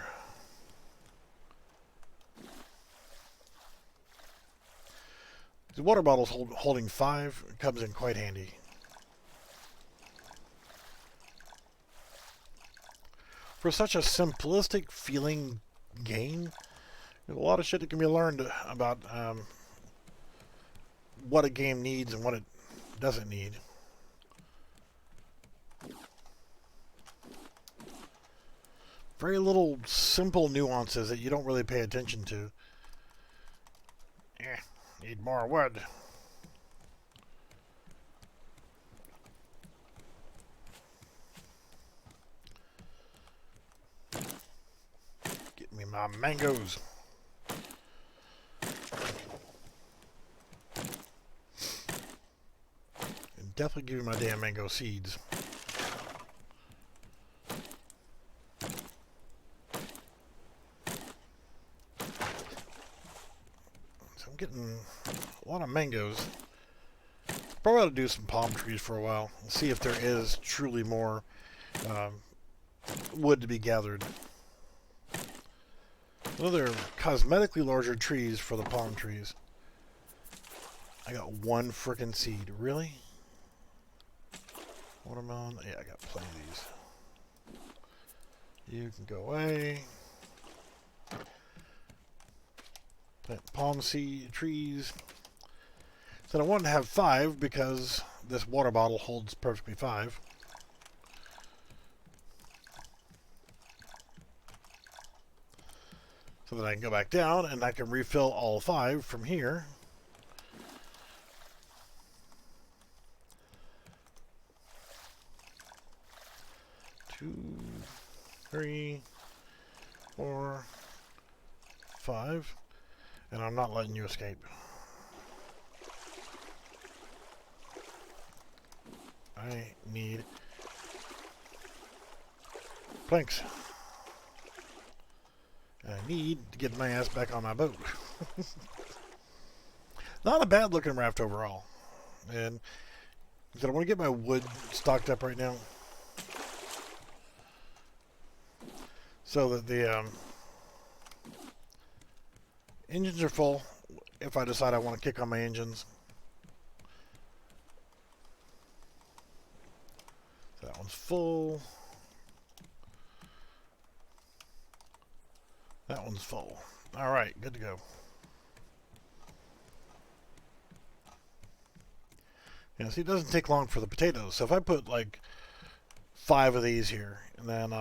The water bottle's holding 5. It comes in quite handy. For such a simplistic feeling game, there's a lot of shit that can be learned about what a game needs and what it doesn't need. Very little simple nuances that you don't really pay attention to. Need more wood. Get me my mangoes. And definitely give me my damn mango seeds. getting a lot of mangoes. Probably ought to do some palm trees for a while. See if there is truly more wood to be gathered. Another cosmetically larger trees for the palm trees. I got one frickin' seed. Really? Watermelon? Yeah, I got plenty of these. You can go away. Plant palm seed trees. So I wanted to have 5 because this water bottle holds perfectly 5. So that I can go back down and I can refill all 5 from here. Two, 3, 4, 5. And I'm not letting you escape. I need planks. And I need to get my ass back on my boat. Not a bad looking raft overall. And I want to get my wood stocked up right now. So that the engines are full if I decide I want to kick on my engines. So that one's full. That one's full. All right, good to go. Yeah, see, it doesn't take long for the potatoes. So if I put like 5 of these here, and then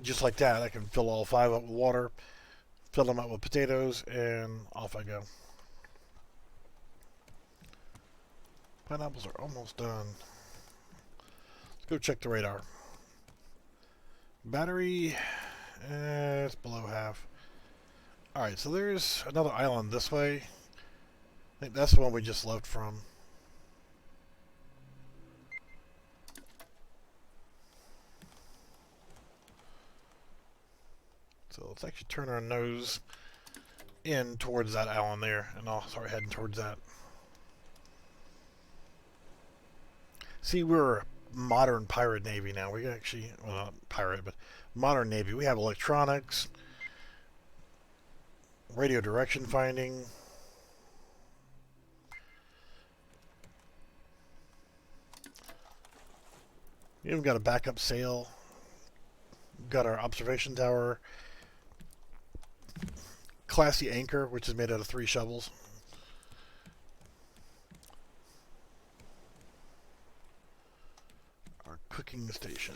just like that, I can fill all 5 up with water, fill them up with potatoes, and off I go. Pineapples are almost done. Let's go check the radar. Battery, it's below half. Alright, so there's another island this way. I think that's the one we just left from. So let's actually turn our nose in towards that island there, and I'll start heading towards that. See, we're a modern pirate navy now. We actually, well, not pirate, but modern navy. We have electronics, radio direction finding. We even got a backup sail. Got our observation tower. Classy anchor, which is made out of 3 shovels. Our cooking station.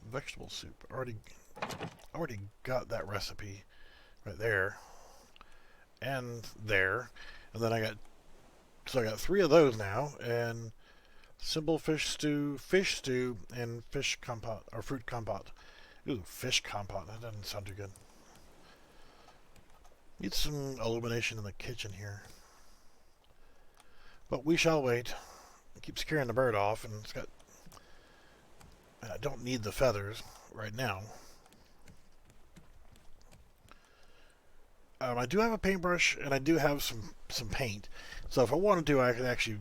Vegetable soup. Already got that recipe right there. And there. And then I got 3 of those now, and simple fish stew, and fish compote, or fruit compote. Ooh, fish compote. That doesn't sound too good. Need some illumination in the kitchen here. But we shall wait. It keeps scaring the bird off, and it's got... I don't need the feathers right now. I do have a paintbrush, and I do have some paint. So if I wanted to, I could actually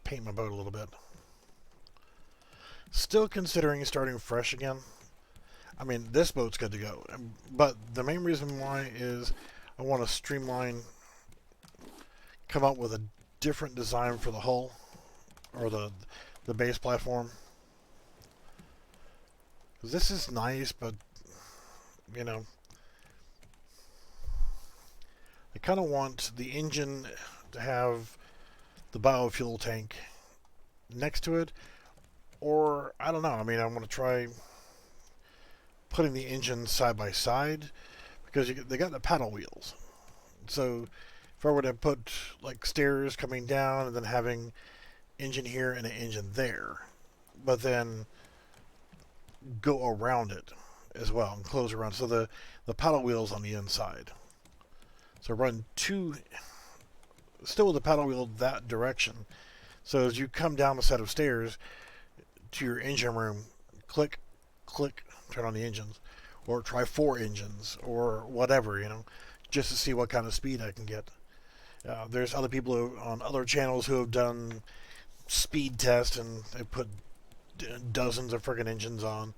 paint my boat a little bit. Still considering starting fresh again. I mean, this boat's good to go. But the main reason why is I want to streamline, come up with a different design for the hull, or the base platform. This is nice, but, you know, I kind of want the engine to have the biofuel tank next to it, or I don't know. I mean, I want to try putting the engine side by side, because they got the paddle wheels. So if I were to put like stairs coming down and then having engine here and an engine there, but then go around it as well and close around, so the paddle wheels on the inside. So run 2, still with the paddle wheel that direction. So as you come down a set of stairs, to your engine room, click, click, turn on the engines, or try 4 engines, or whatever, just to see what kind of speed I can get. There's other people on other channels who have done speed tests, and they put dozens of friggin' engines on.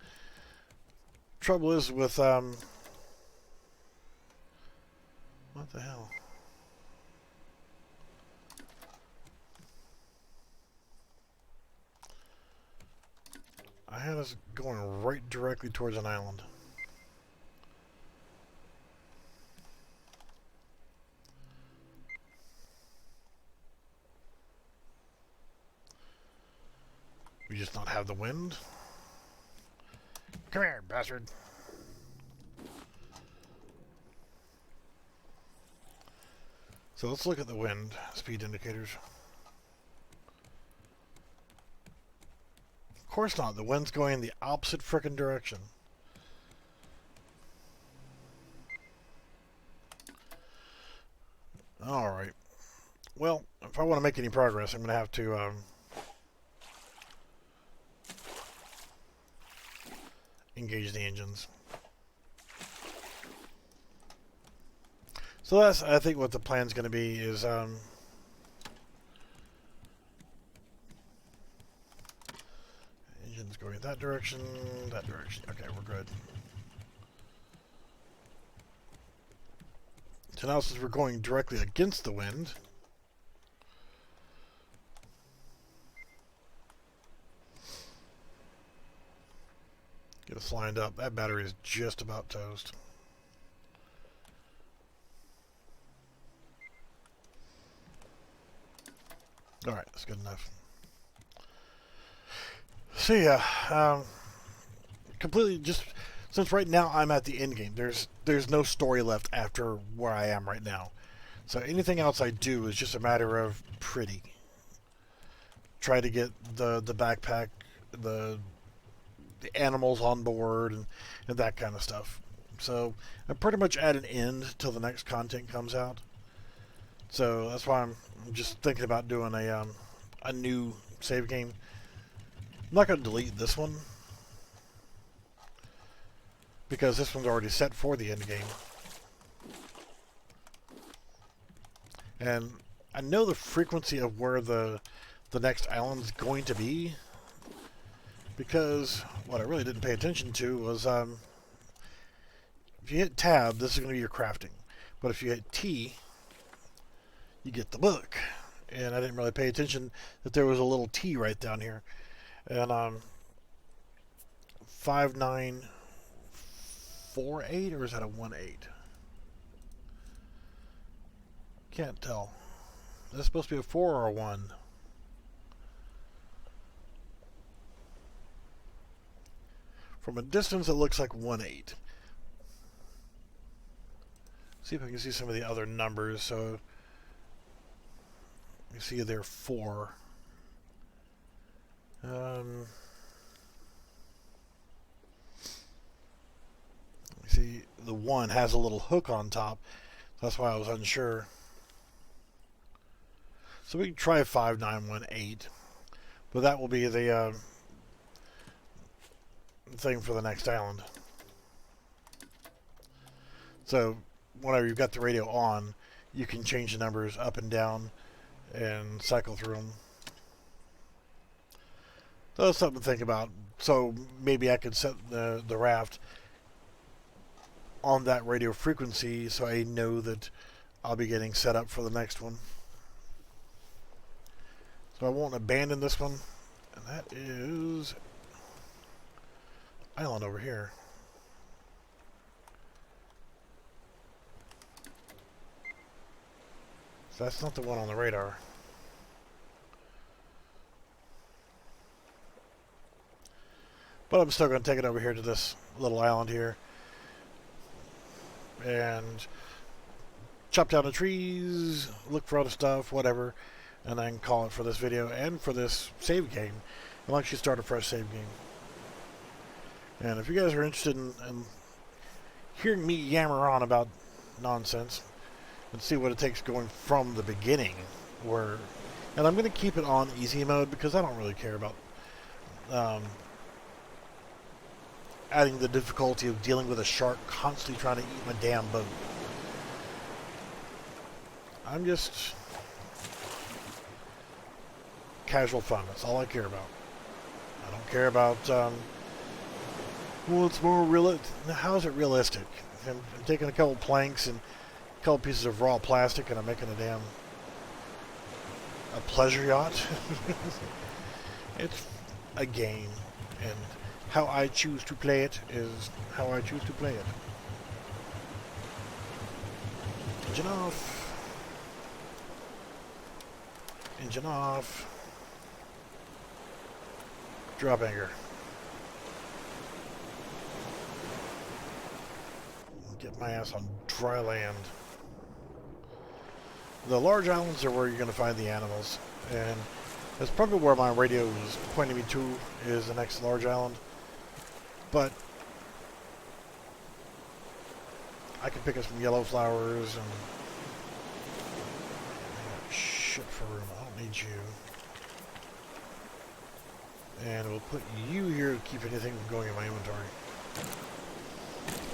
Trouble is with, what the hell? I had us going right directly towards an island. We just not have the wind? Come here, bastard. So let's look at the wind speed indicators. Of course not. The wind's going in the opposite frickin' direction. Alright. Well, if I want to make any progress, I'm going to have to engage the engines. So that's, I think, what the plan's going to be is engines going that direction. Okay, we're good. So now since we're going directly against the wind, get us lined up. That battery is just about toast. Alright, that's good enough. So yeah, completely just, since right now I'm at the end game, there's no story left after where I am right now. So anything else I do is just a matter of pretty. Try to get the backpack, the animals on board, and that kind of stuff. So I'm pretty much at an end till the next content comes out. So that's why I'm just thinking about doing a new save game. I'm not going to delete this one, because this one's already set for the end game. And I know the frequency of where the next island's going to be, because what I really didn't pay attention to was if you hit tab, this is going to be your crafting. But if you hit T, you get the book. And I didn't really pay attention that there was a little T right down here. And 5948, or is that a 18? Can't tell. Is that supposed to be a 4 or a 1? From a distance, it looks like 18. See if I can see some of the other numbers. So you see there 4. You see the 1 has a little hook on top. That's why I was unsure. So we can try 5918, but that will be the thing for the next island. So whenever you've got the radio on, you can change the numbers up and down and cycle through them. So that's something to think about. So maybe I could set the raft on that radio frequency so I know that I'll be getting set up for the next one. So I won't abandon this one. And that is island over here. So that's not the one on the radar. But I'm still going to take it over here to this little island here. And chop down the trees, look for other stuff, whatever. And then call it for this video and for this save game. I'll actually start a fresh save game. And if you guys are interested in hearing me yammer on about nonsense and see what it takes going from the beginning, and I'm going to keep it on easy mode because I don't really care about um, adding the difficulty of dealing with a shark constantly trying to eat my damn boat. I'm just casual fun. That's all I care about. I don't care about, well, it's more realistic. How is it realistic? I'm taking a couple planks and a couple pieces of raw plastic and I'm making a pleasure yacht. It's a game, and how I choose to play it is how I choose to play it. Engine off. Engine off. Drop anchor. Get my ass on dry land. The large islands are where you're going to find the animals, and that's probably where my radio is pointing me to, is the next large island. But I can pick up some yellow flowers and shit for room. I don't need you. And we'll put you here to keep anything from going in my inventory.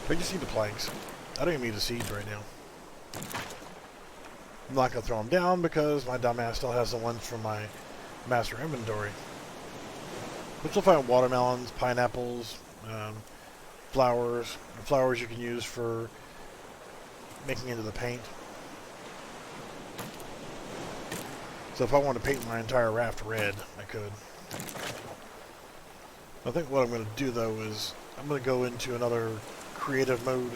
I just need the planks. I don't even need the seeds right now. I'm not going to throw them down because my dumbass still has the ones from my master inventory. But you'll find watermelons, pineapples, flowers. Flowers you can use for making into the paint. So if I want to paint my entire raft red, I could. I think what I'm going to do though is I'm going to go into another creative mode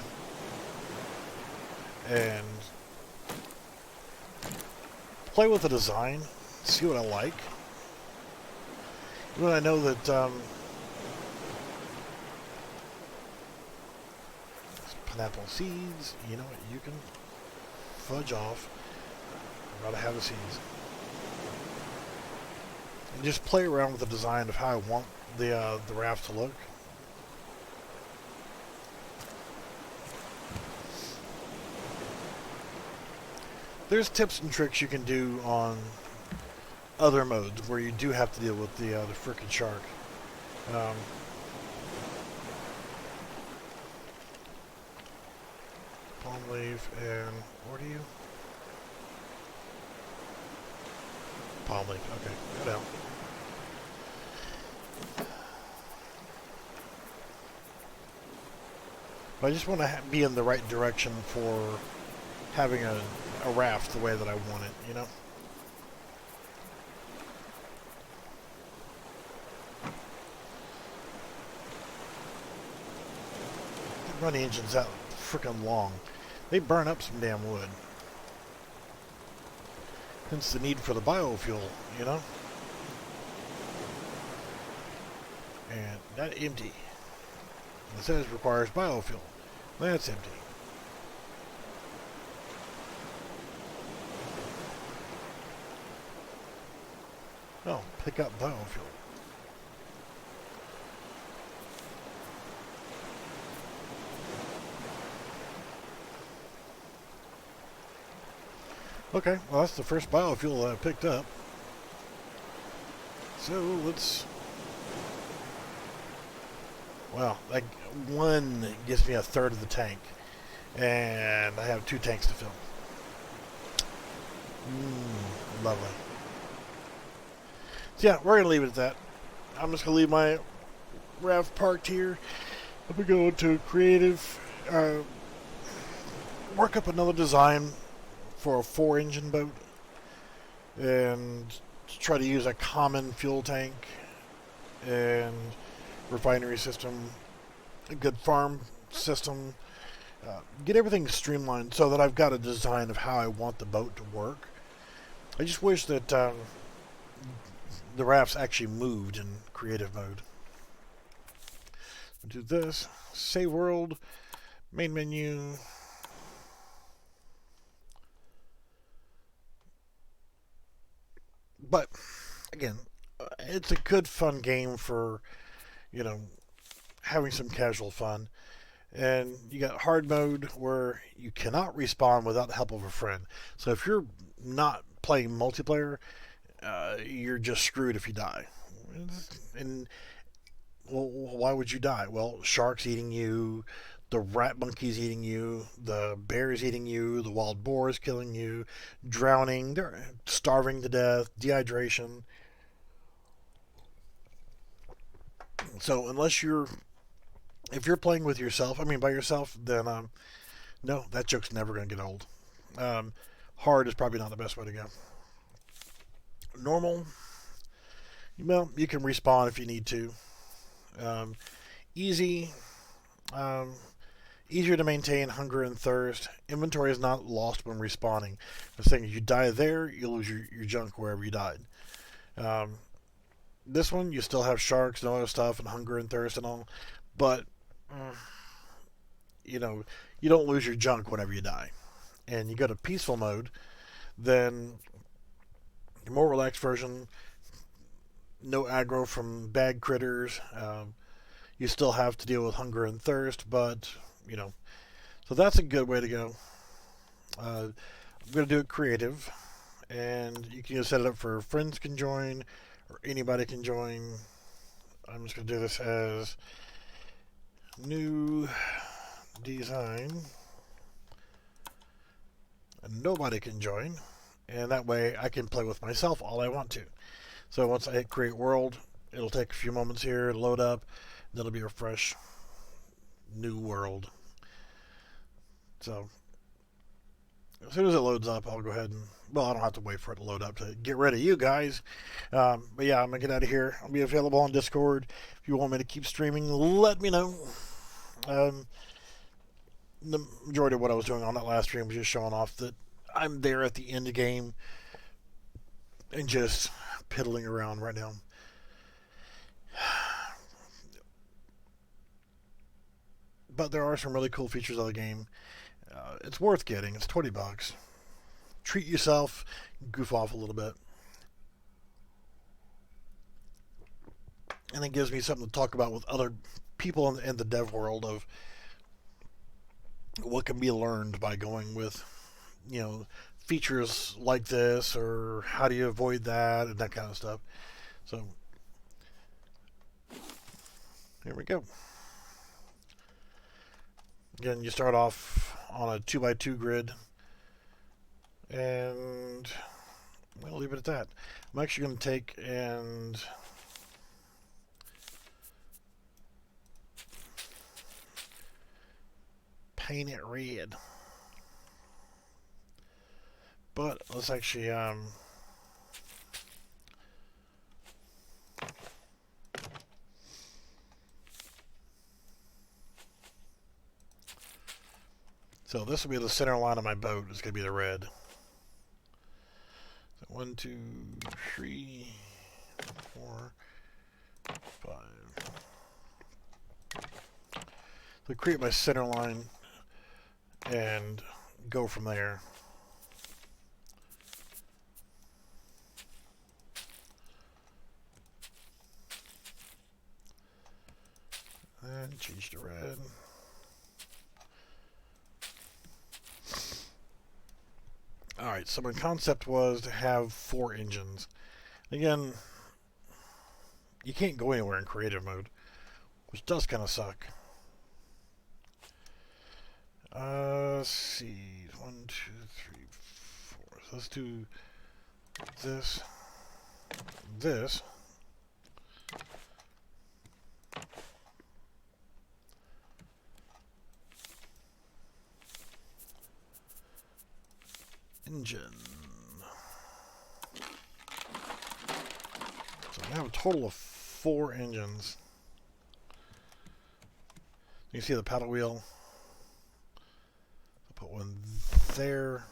and play with the design, see what I like. When I know that pineapple seeds, you know what, you can fudge off. I'd rather have the seeds. And just play around with the design of how I want the raft to look. There's tips and tricks you can do on other modes where you do have to deal with the frickin' shark. Palm leaf and what are you? Palm leaf. Okay, cut out. But I just want to be in the right direction for having a raft the way that I want it, you know? They run the engines out freaking long. They burn up some damn wood. Hence the need for the biofuel, you know? And that empty. It says requires biofuel. That's empty. Oh, pick up biofuel. Okay, well that's the first biofuel that I picked up. So let's... Well, like one gives me a third of the tank. And I have 2 tanks to fill. Lovely. So yeah, we're going to leave it at that. I'm just going to leave my raft parked here. I'm going to go into creative, work up another design for a 4-engine boat, and try to use a common fuel tank and refinery system, a good farm system, get everything streamlined so that I've got a design of how I want the boat to work. I just wish that the rafts actually moved in creative mode. I'll do this, save world, main menu. But again, it's a good fun game for, you know, having some casual fun. And you got hard mode where you cannot respawn without the help of a friend. So if you're not playing multiplayer, you're just screwed if you die. And well, why would you die? Well, sharks eating you, the rat monkeys eating you, the bears eating you, the wild boars killing you, drowning, they're starving to death, dehydration. So unless you're, if you're playing with yourself, I mean by yourself, then no, that joke's never going to get old. Um, Hard is probably not the best way to go. Normal, well, you can respawn if you need to. Um, Easy, um, easier to maintain hunger and thirst. Inventory is not lost when respawning. The thing is, you die there, you lose your junk wherever you died. Um, this one, you still have sharks and other stuff, and hunger and thirst and all, but you know, you don't lose your junk whenever you die. And you go to peaceful mode, then the more relaxed version, no aggro from bad critters. You still have to deal with hunger and thirst, but you know, so that's a good way to go. I'm going to do it creative, and you can just set it up for friends can join or anybody can join. I'm just going to do this as new design, and nobody can join, and that way I can play with myself all I want to. So once I hit create world, it'll take a few moments here to load up, then it'll be a fresh new world. So as soon as it loads up, I'll go ahead and, well, I don't have to wait for it to load up to get rid of you guys. But yeah, I'm going to get out of here. I'll be available on Discord. If you want me to keep streaming, let me know. The majority of what I was doing on that last stream was just showing off that I'm there at the end of the game and just piddling around right now. But there are some really cool features of the game. It's worth getting. It's $20. Treat yourself, goof off a little bit. And it gives me something to talk about with other people in the dev world of what can be learned by going with, you know, features like this, or how do you avoid that, and that kind of stuff. So, here we go. Again, you start off on a 2x2 grid, and we'll leave it at that. I'm actually going to take and paint it red. But let's actually so this will be the center line of my boat. It's going to be the red. So 1, 2, 3, 4, 5. So create my center line and go from there. And change to red. Alright, so my concept was to have 4 engines. Again, you can't go anywhere in creative mode, which does kind of suck. Let's see. 1, 2, 3, 4. So let's do this. This. Engine. So I have a total of 4 engines. You can see the paddle wheel. I'll put one there.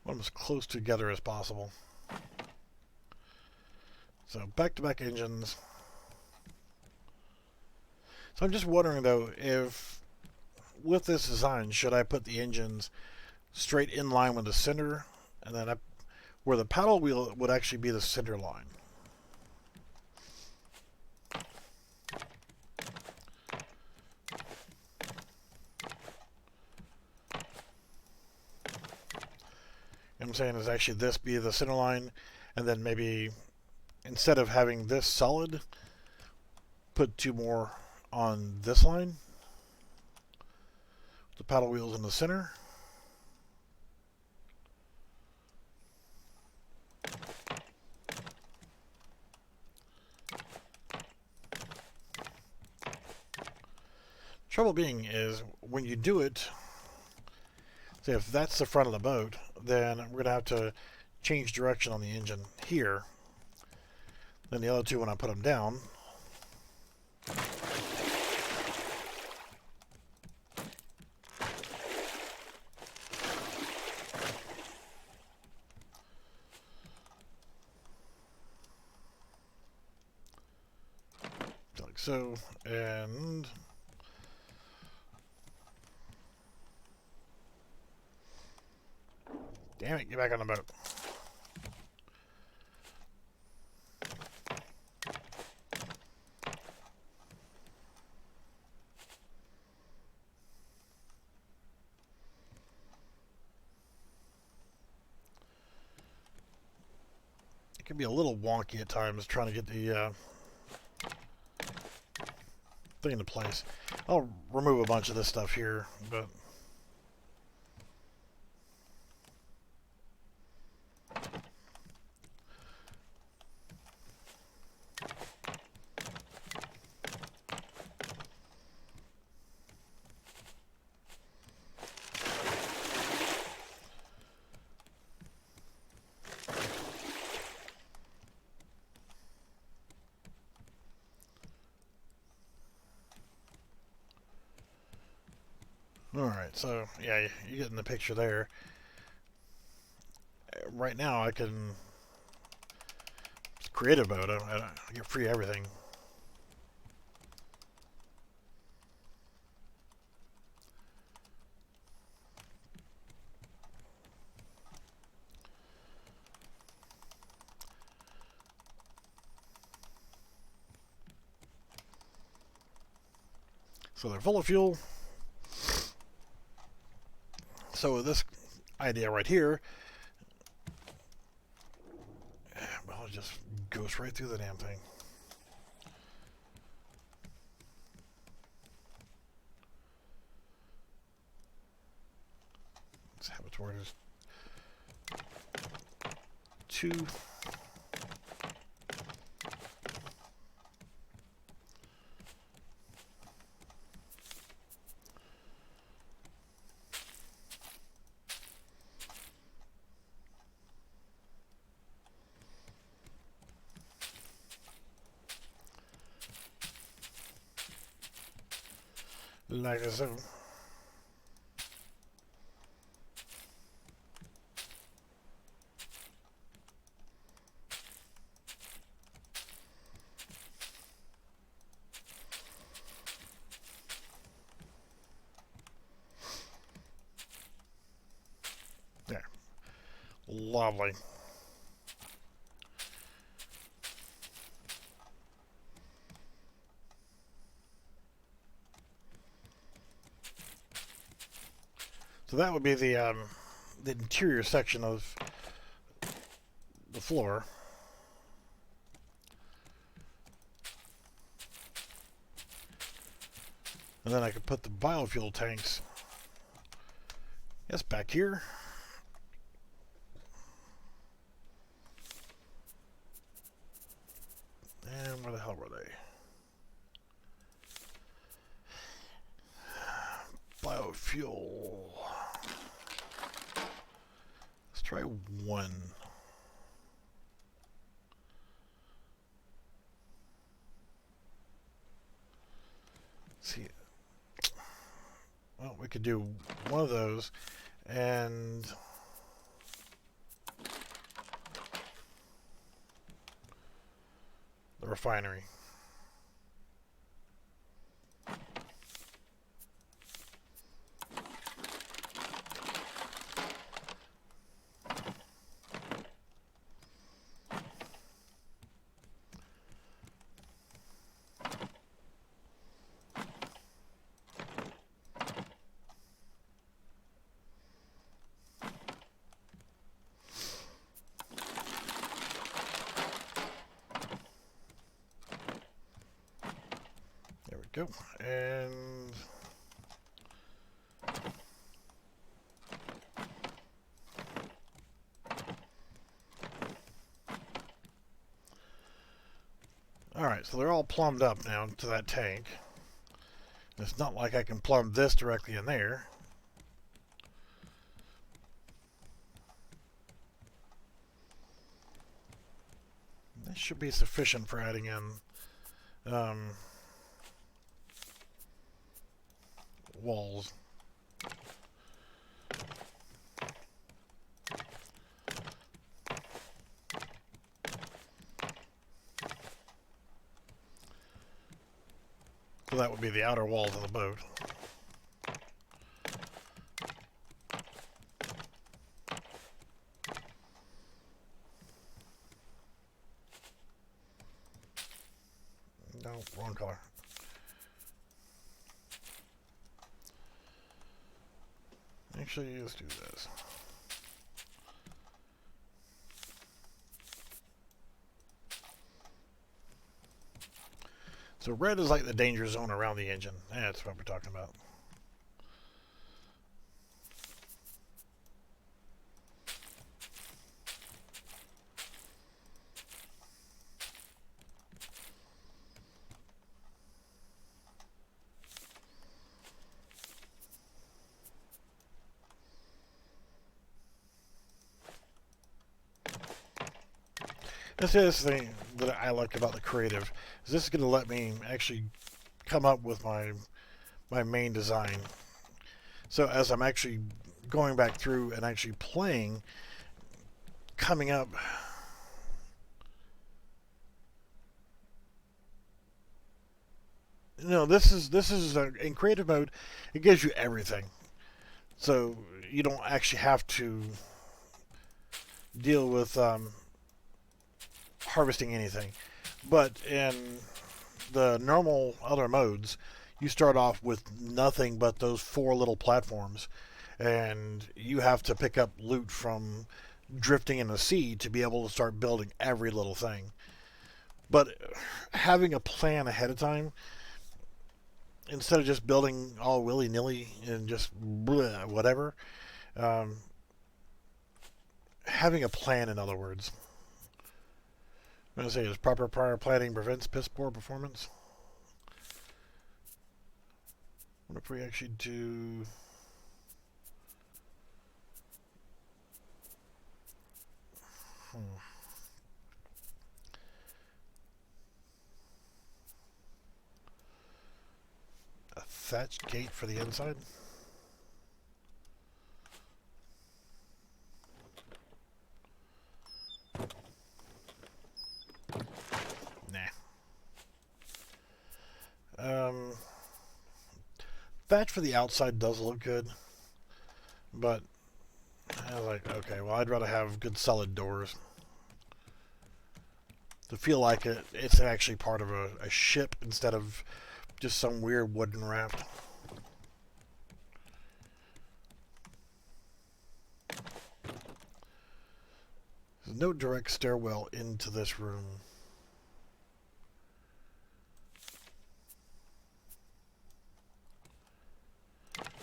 Want them as close together as possible. So back-to-back engines. So I'm just wondering though, if with this design, should I put the engines straight in line with the center, and then where the paddle wheel would actually be the center line. I'm saying is actually this be the center line, and then maybe instead of having this solid, put 2 more on this line. The paddle wheels in the center. Trouble being is when you do it, say if that's the front of the boat, then we're going to have to change direction on the engine here. Then the other 2, when I put them down, like so, and damn it, get back on the boat. It can be a little wonky at times trying to get the thing into place. I'll remove a bunch of this stuff here, but alright, so yeah, you're getting the picture there. Right now I can create a boat. I get free everything. So they're full of fuel. So this idea right here, well, it just goes right through the damn thing. Let's have it where it is 2. Like so. There. Lovely. So that would be the interior section of the floor. And then I could put the biofuel tanks, yes, back here. And where the hell were they? Biofuel. Let's try 1. Let's see. Well, we could do 1 of those and the refinery. go. And alright, so they're all plumbed up now to that tank. It's not like I can plumb this directly in there. This should be sufficient for adding in walls. So that would be the outer walls of the boat. No, wrong color. Actually, let's do this. So red is like the danger zone around the engine. That's what we're talking about. This is the thing that I like about the creative. Is this is going to let me actually come up with my main design. So as I'm actually going back through and actually playing, coming up, this is in creative mode. It gives you everything, so you don't actually have to deal with harvesting anything. But in the normal other modes, you start off with nothing but those 4 little platforms, and you have to pick up loot from drifting in the sea to be able to start building every little thing. But having a plan ahead of time, instead of just building all willy-nilly and just bleh, whatever, having a plan, in other words. I'm going to say is proper prior planning prevents piss poor performance. What if we actually do... a thatched gate for the inside? Thatch for the outside does look good, but I was like, okay, well, I'd rather have good solid doors to feel like it's actually part of a ship instead of just some weird wooden raft. There's no direct stairwell into this room.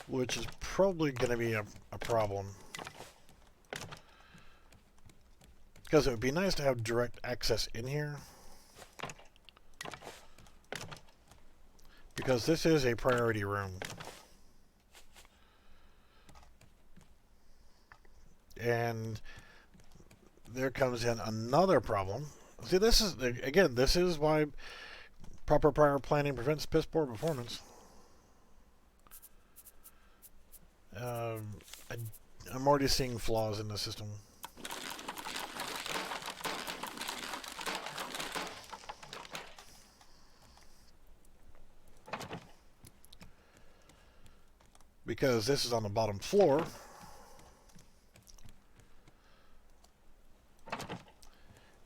Which is probably going to be a problem. Because it would be nice to have direct access in here. Because this is a priority room. And there comes in another problem. See, this is why proper prior planning prevents piss poor performance. I'm already seeing flaws in the system. Because this is on the bottom floor.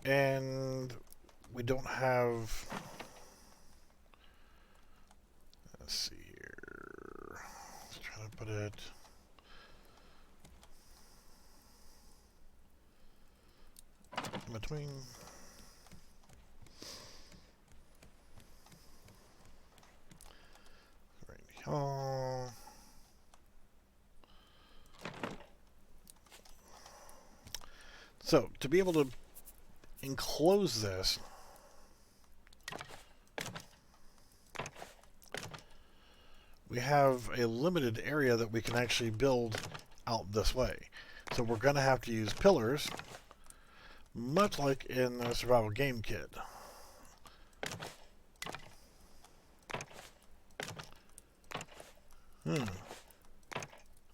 And we don't have... Let's see here. Let's try to put it... between... Oh. So, to be able to enclose this, we have a limited area that we can actually build out this way. So we're going to have to use pillars, much like in the survival game kit.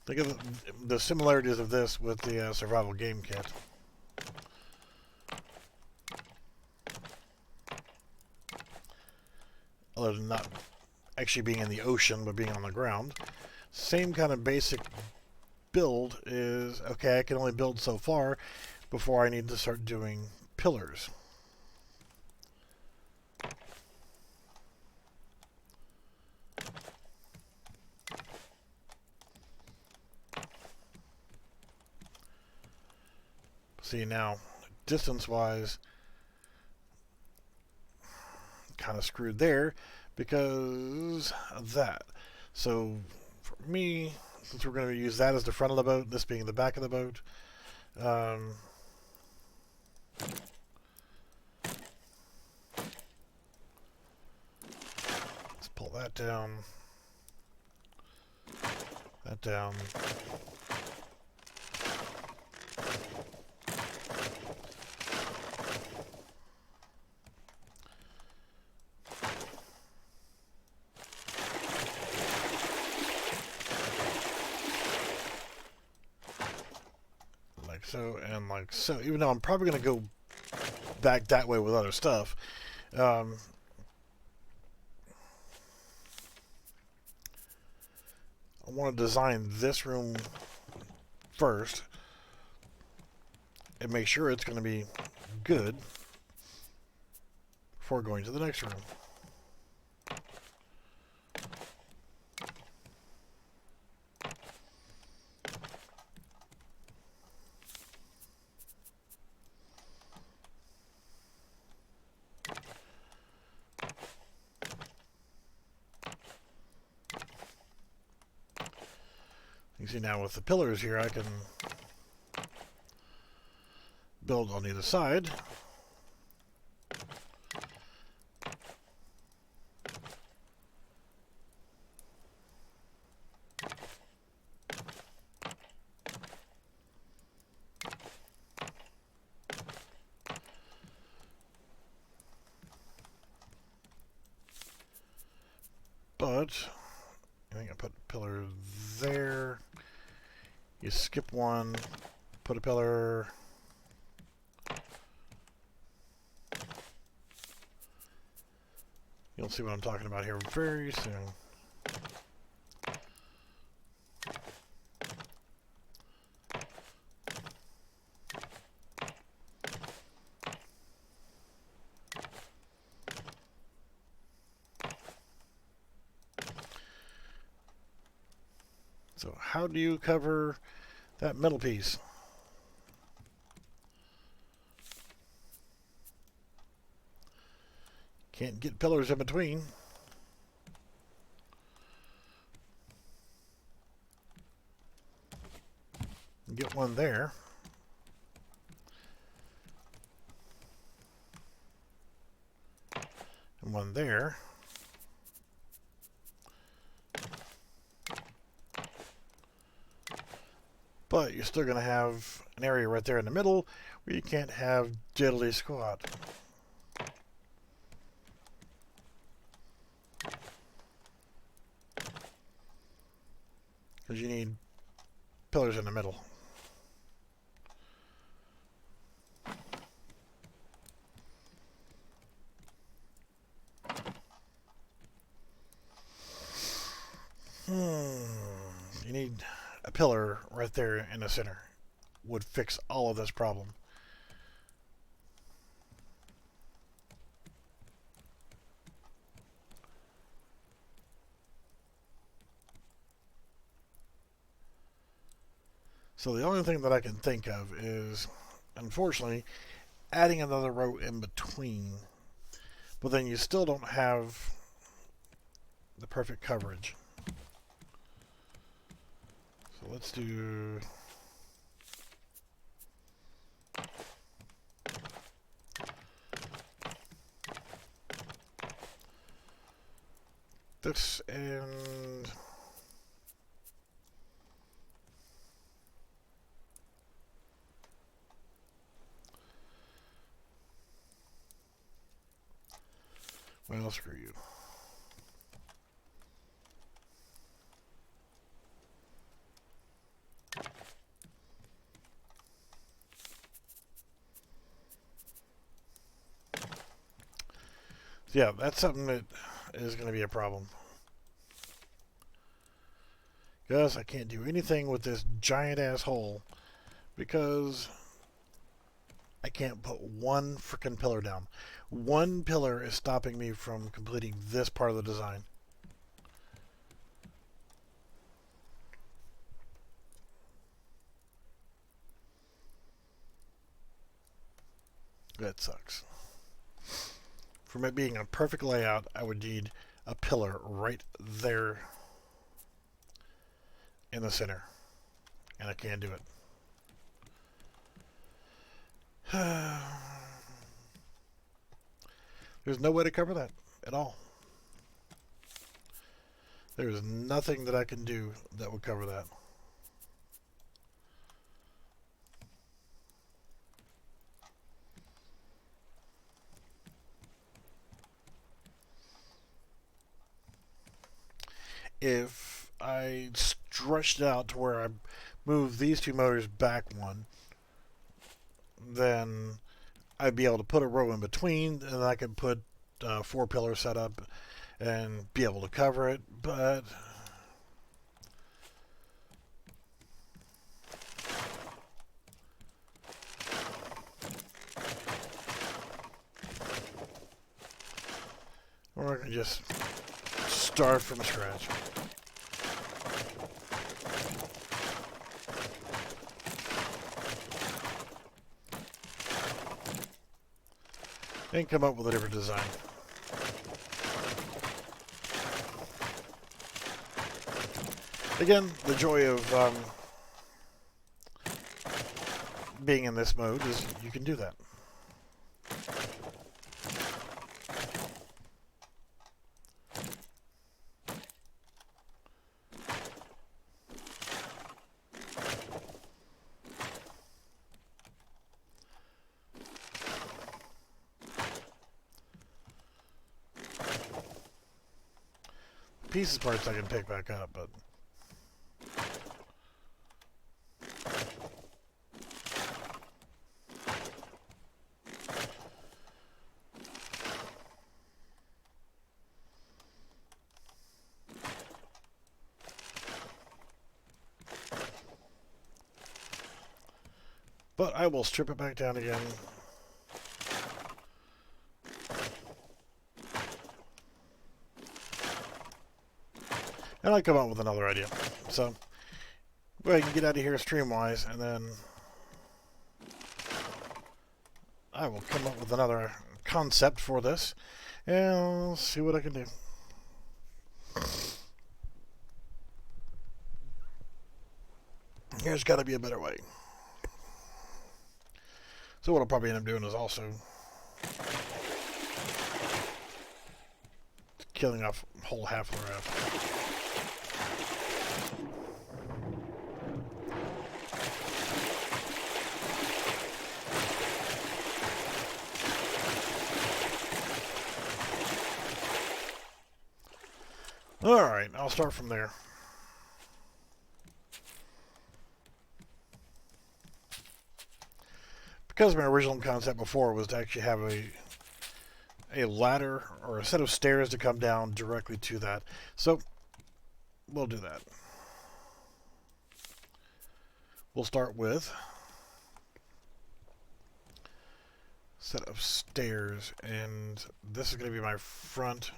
Think of the similarities of this with the survival game kit. Other than not actually being in the ocean, but being on the ground. Same kind of basic build is, okay, I can only build so far before I need to start doing pillars. See, now, distance-wise, kind of screwed there because of that. So, for me, since we're going to use that as the front of the boat, this being the back of the boat, let's pull that down, that down. Like so, and like so. Even though I'm probably going to go back that way with other stuff, I want to design this room first and make sure it's going to be good before going to the next room. You see now with the pillars here, I can build on either side. But I think I put a pillar there. You skip one, put a pillar. You'll see what I'm talking about here very soon. So how do you cover that middle piece? Can't get pillars in between. Get one there. And one there. But you're still going to have an area right there in the middle where you can't have diddly squat. Because you need pillars in the middle. You need a pillar right there in the center. Would fix all of this problem. So the only thing that I can think of is, unfortunately, adding another row in between. But then you still don't have the perfect coverage. let's do... this and... well, screw you. Yeah, that's something that is going to be a problem. Because I can't do anything with this giant ass hole because I can't put one freaking pillar down. One pillar is stopping me from completing this part of the design. That sucks. From it being a perfect layout, I would need a pillar right there in the center. And I can't do it. There's no way to cover that at all. There's nothing that I can do that would cover that. If I stretched it out to where I move these two motors back one, then I'd be able to put a row in between, and I could put 4 pillars set up and be able to cover it, but or I can just start from scratch. And come up with a different design. Again, the joy of being in this mode is you can do that. Pieces parts I can pick back up, but I will strip it back down again. And I'll come up with another idea. So, well, I can get out of here stream-wise, and then I will come up with another concept for this, and I'll see what I can do. There's got to be a better way. So what I'll probably end up doing is also killing off a whole half of the raft. Alright, I'll start from there. Because my original concept before was to actually have a ladder or a set of stairs to come down directly to that. So, we'll do that. We'll start with a set of stairs, and this is going to be my front.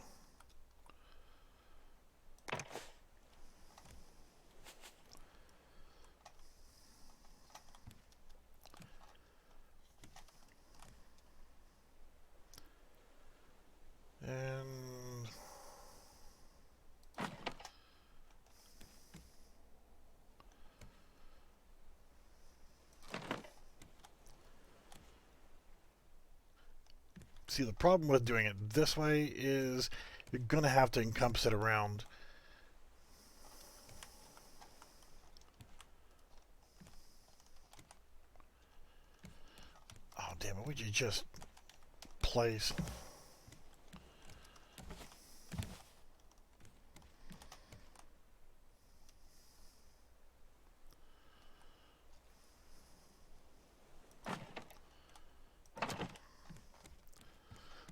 And See, the problem with doing it this way is you're going to have to encompass it around. Oh, damn it. Would you just place...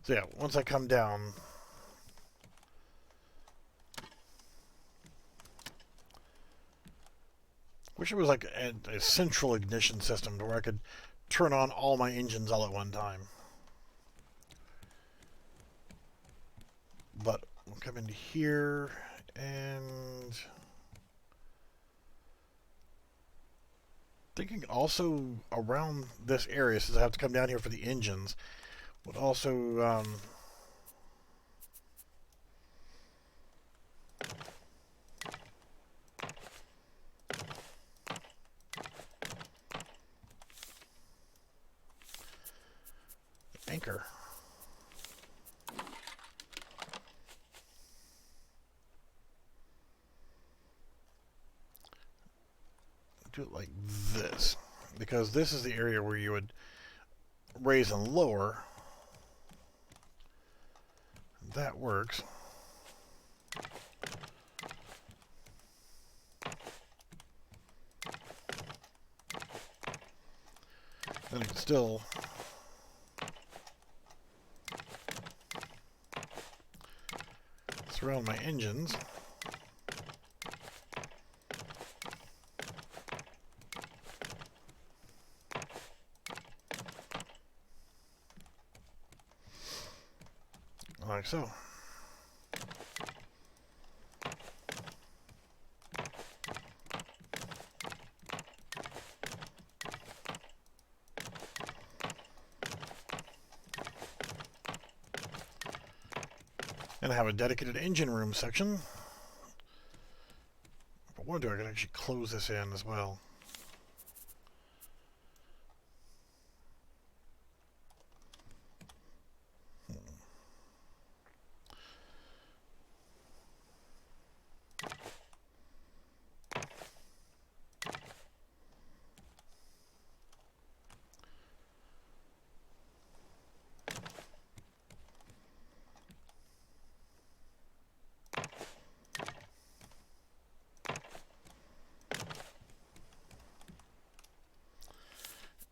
So yeah, once I come down, wish it was like a central ignition system where I could turn on all my engines all at one time. But we'll come into here and thinking also around this area, since I have to come down here for the engines, would also anchor. Do it like this, because this is the area where you would raise and lower. That works. Then I can still surround my engines. Like so. And I have a dedicated engine room section. But what do I can actually close this in as well?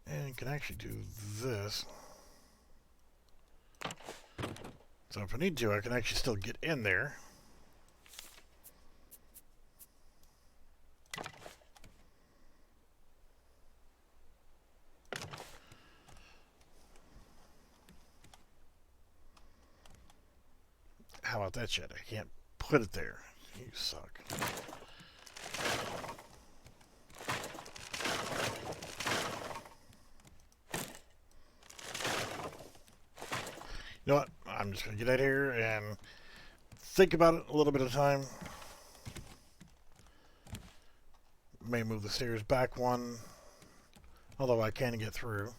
And can actually do this. So if I need to, I can actually still get in there. How about that shit? I can't put it there. You suck. You know what? I'm just going to get out here and think about it a little bit at a time. May move the stairs back one, although I can get through.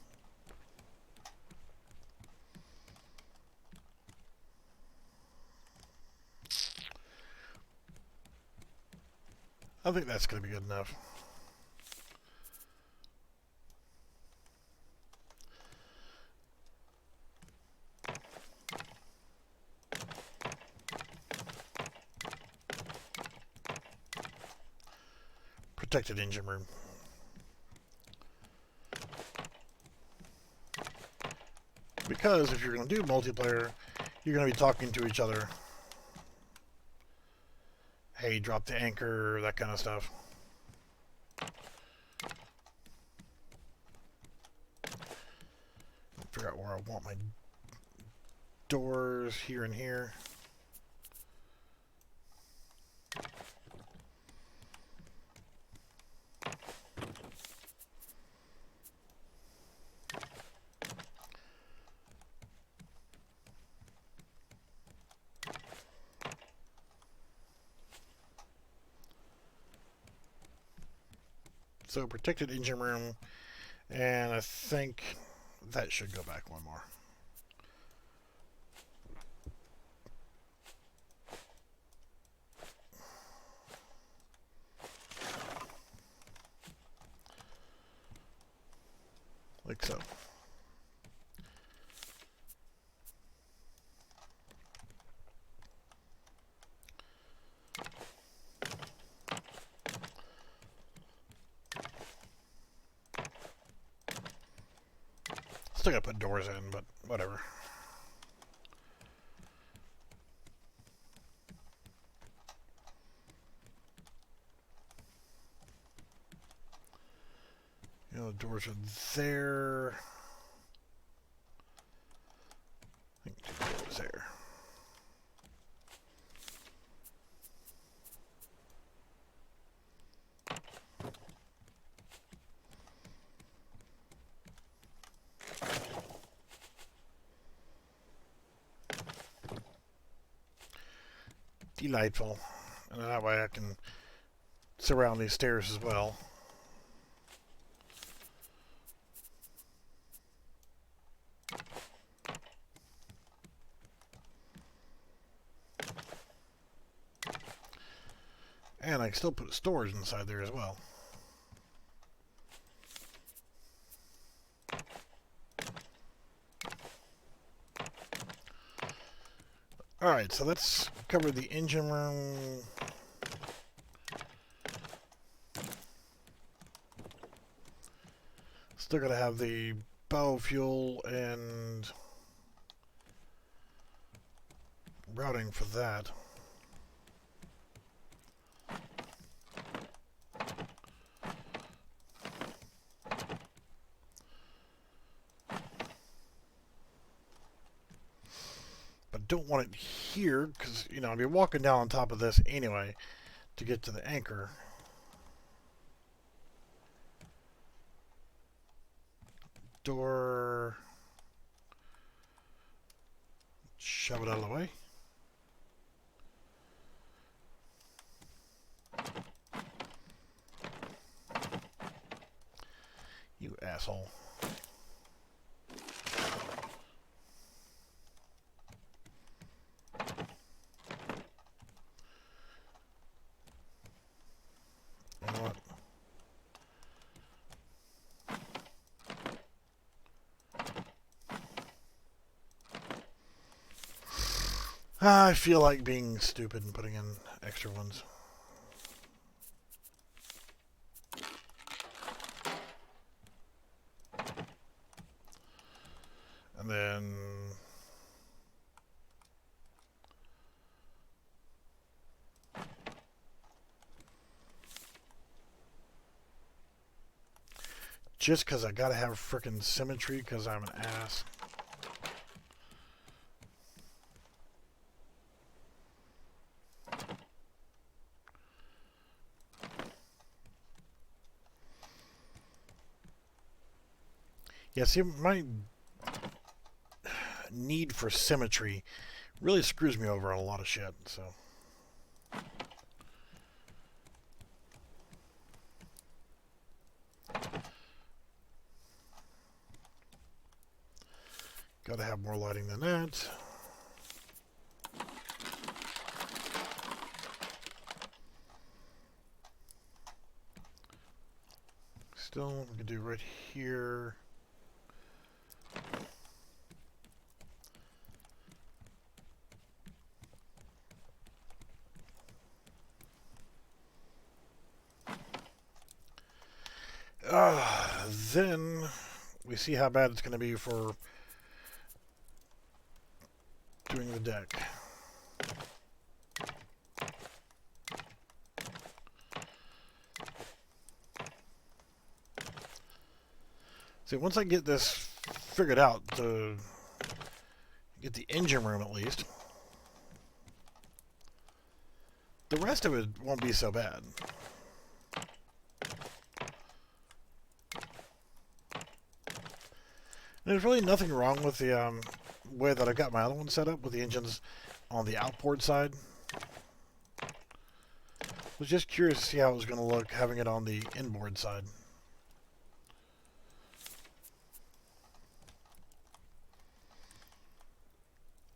I think that's going to be good enough. Protected engine room. Because if you're going to do multiplayer, you're going to be talking to each other. Hey, drop the anchor, that kind of stuff. Figure out where I want my doors, here and here. So protected engine room, and I think that should go back one more. like so. Still gotta put doors in, but whatever. You know, the doors are there. I think 2 doors there. Delightful. And that way I can surround these stairs as well. And I can still put storage inside there as well. Alright, so let's cover the engine room. Still gotta have the biofuel and routing for that. But don't want it here because, you know, I'll be walking down on top of this anyway to get to the anchor. Door. Shove it out of the way. You asshole. You know what? I feel like being stupid and putting in extra ones. And then just because I gotta have frickin' symmetry because I'm an ass. Yeah, see, my need for symmetry really screws me over on a lot of shit, so. Gotta have more lighting than that. Still, we can do right here. Then we see how bad it's going to be for doing the deck. See, once I get this figured out, to get the engine room at least, the rest of it won't be so bad. There's really nothing wrong with the way that I got my other one set up with the engines on the outboard side. I was just curious to see how it was going to look having it on the inboard side.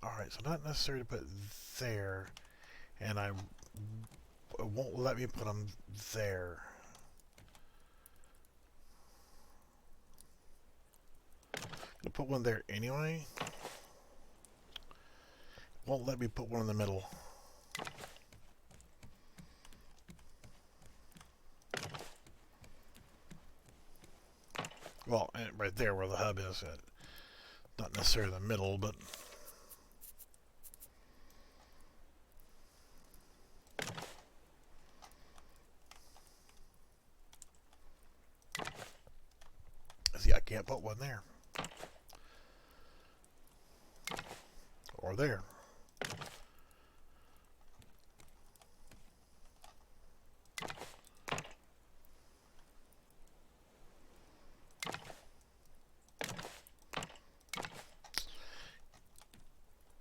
Alright, so not necessary to put there, and it won't let me put them there. put one there anyway. Won't let me put one in the middle. Well, right there where the hub is. Not necessarily the middle, but... See, I can't put one there. Or there.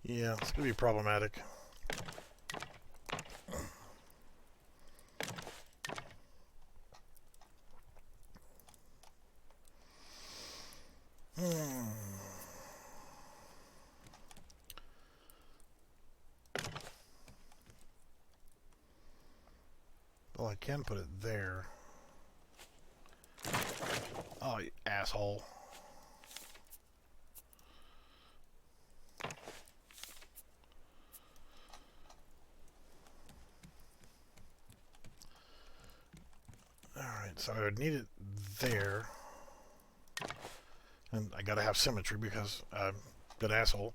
Yeah, it's going to be problematic. Well, I can put it there. Oh, you asshole. Alright, so I would need it there. And I gotta have symmetry because I'm a good asshole.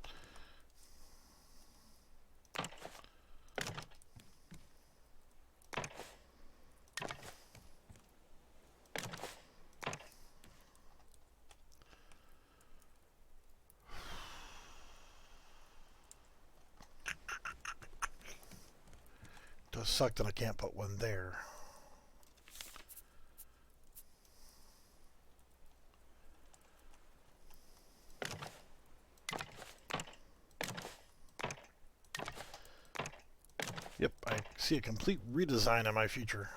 Does suck that I can't put one there. Yep, I see a complete redesign of my future.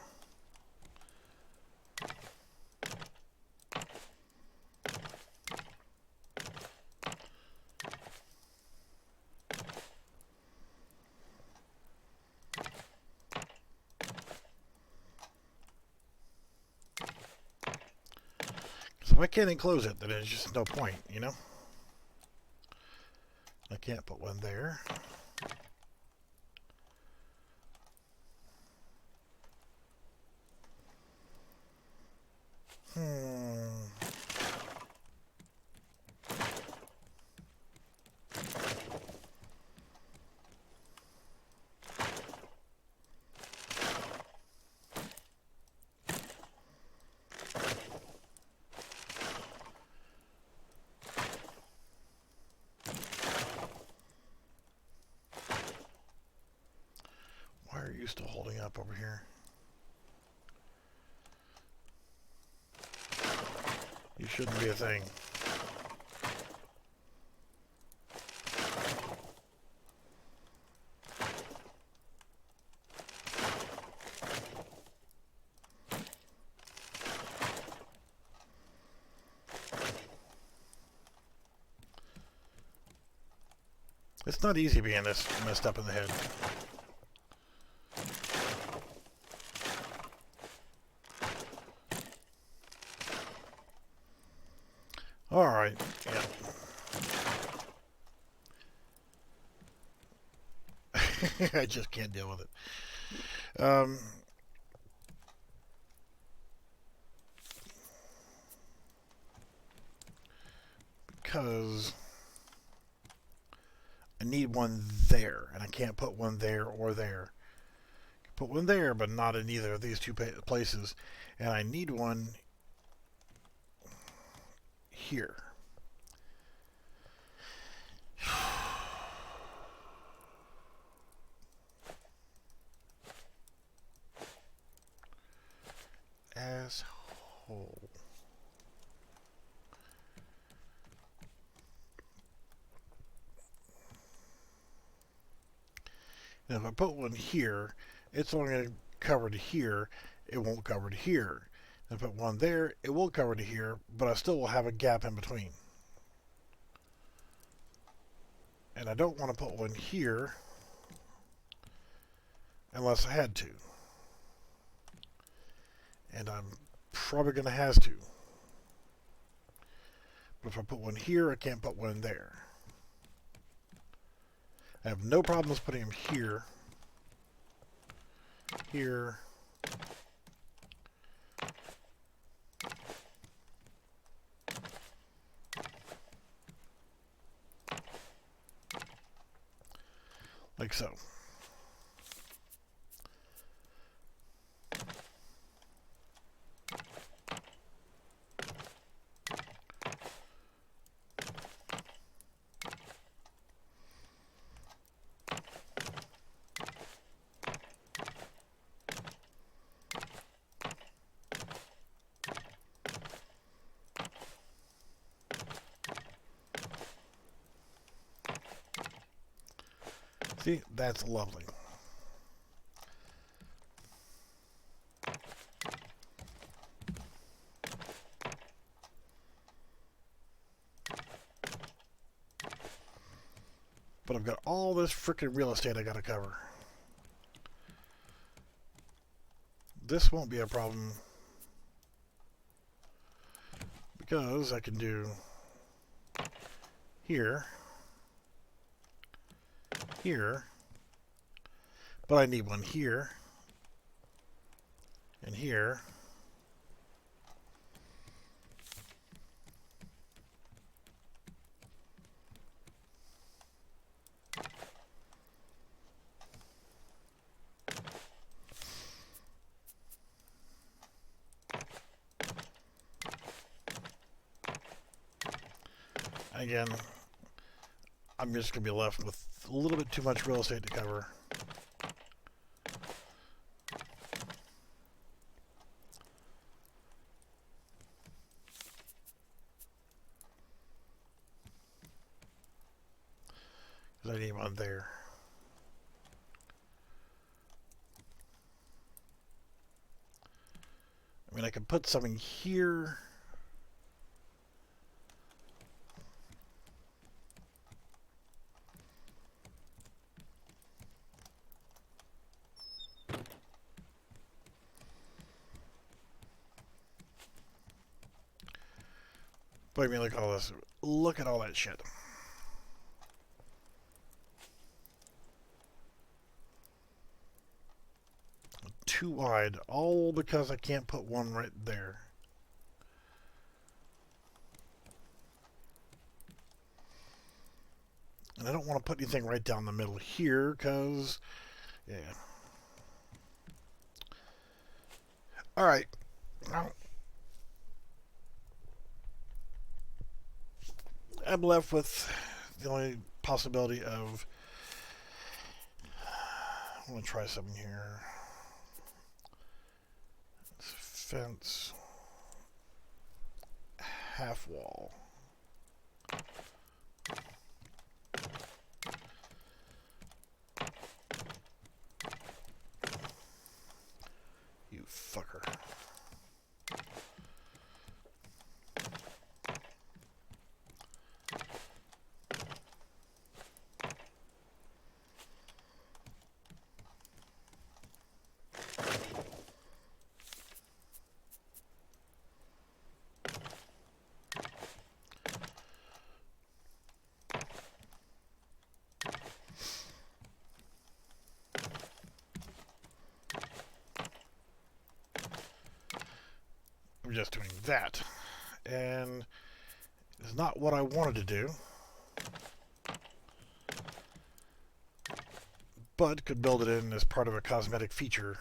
So if I can't enclose it, then there's just no point, you know? I can't put one there. Why are you still holding up over here? You shouldn't be a thing. It's not easy being this messed up in the head. Alright, yeah. I just can't deal with it. Because I need one there, and I can't put one there or there. I can put one there, but not in either of these two places. And I need one here. Asshole. Now if I put one here, it's only going to cover to here. It won't cover to here. If I put one there, it will cover to here, but I still will have a gap in between. And I don't want to put one here unless I had to. And I'm probably going to have to. But if I put one here, I can't put one there. I have no problems putting them here, here, like so. See, that's lovely. But I've got all this freaking real estate I gotta cover. This won't be a problem because I can do here, here, but I need one here and here. Again, I'm just going to be left with a little bit too much real estate to cover. Because I need one there. I mean, I could put something here. But I mean, look at all this. Look at all that shit. Too wide, all because I can't put one right there. And I don't want to put anything right down the middle here, because, yeah. Alright. Now, I'm left with the only possibility of... I'm going to try something here. Fence. Half wall. You fucker. I'm just doing that, and it's not what I wanted to do, but could build it in as part of a cosmetic feature.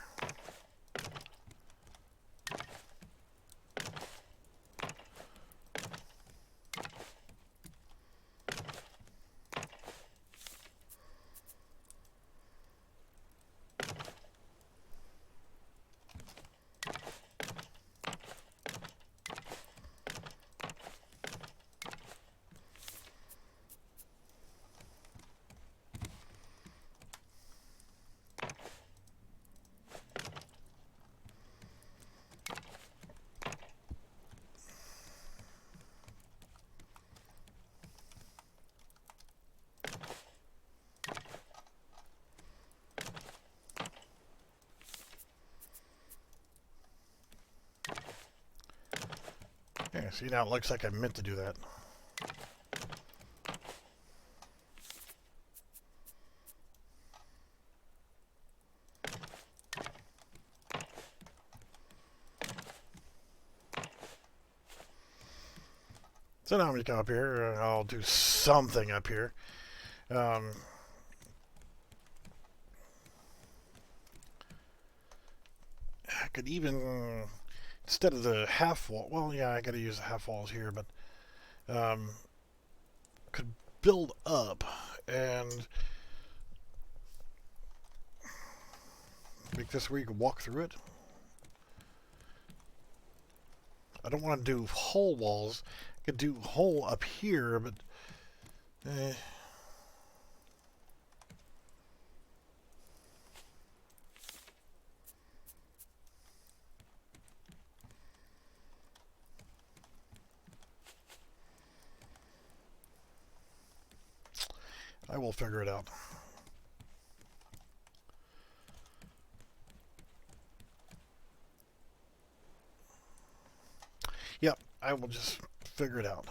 Yeah, see, now it looks like I meant to do that. So now I'm going to come up here. I'll do something up here. I could even, instead of the half wall, well, yeah, I got to use the half walls here, but could build up and make this where you can walk through it. I don't want to do whole walls. I could do whole up here, but I will figure it out. Yep, I will just figure it out.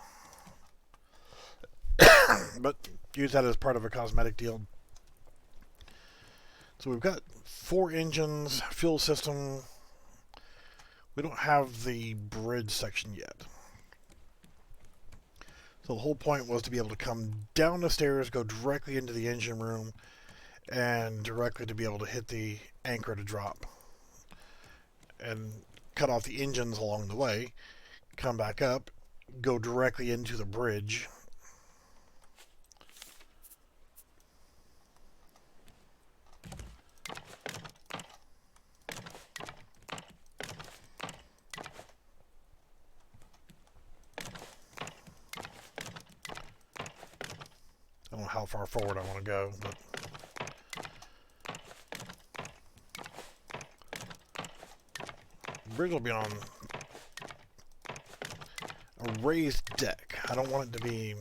But use that as part of a cosmetic deal. So we've got 4 engines, fuel system. We don't have the bridge section yet. So the whole point was to be able to come down the stairs, go directly into the engine room, and directly to be able to hit the anchor to drop. And cut off the engines along the way, come back up, go directly into the bridge. I don't know how far forward I want to go, but the bridge will be on a raised deck. I don't want it to be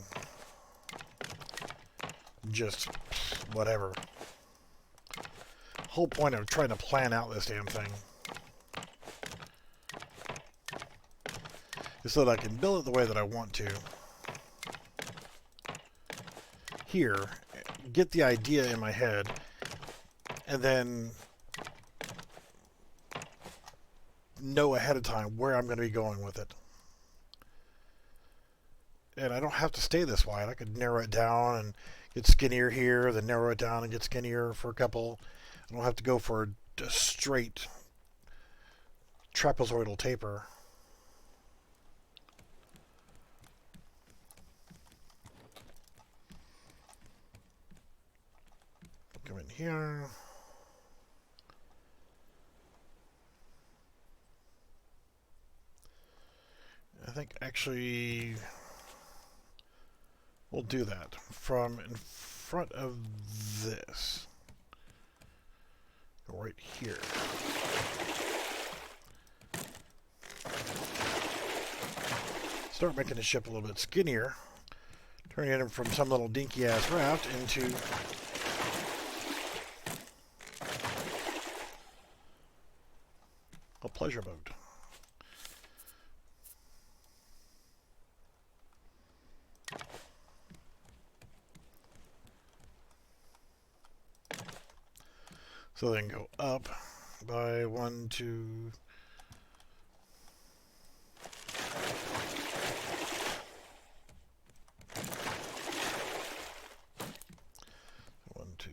just whatever. Whole point of trying to plan out this damn thing is so that I can build it the way that I want to. Here, get the idea in my head, and then know ahead of time where I'm going to be going with it. And I don't have to stay this wide. I could narrow it down and get skinnier here, then narrow it down and get skinnier for a couple. I don't have to go for a straight trapezoidal taper. Come in here. I think actually we'll do that from in front of this. Go right here. Start making the ship a little bit skinnier. Turning it from some little dinky ass raft into a pleasure boat. So then go up by 1, 2. 1, 2.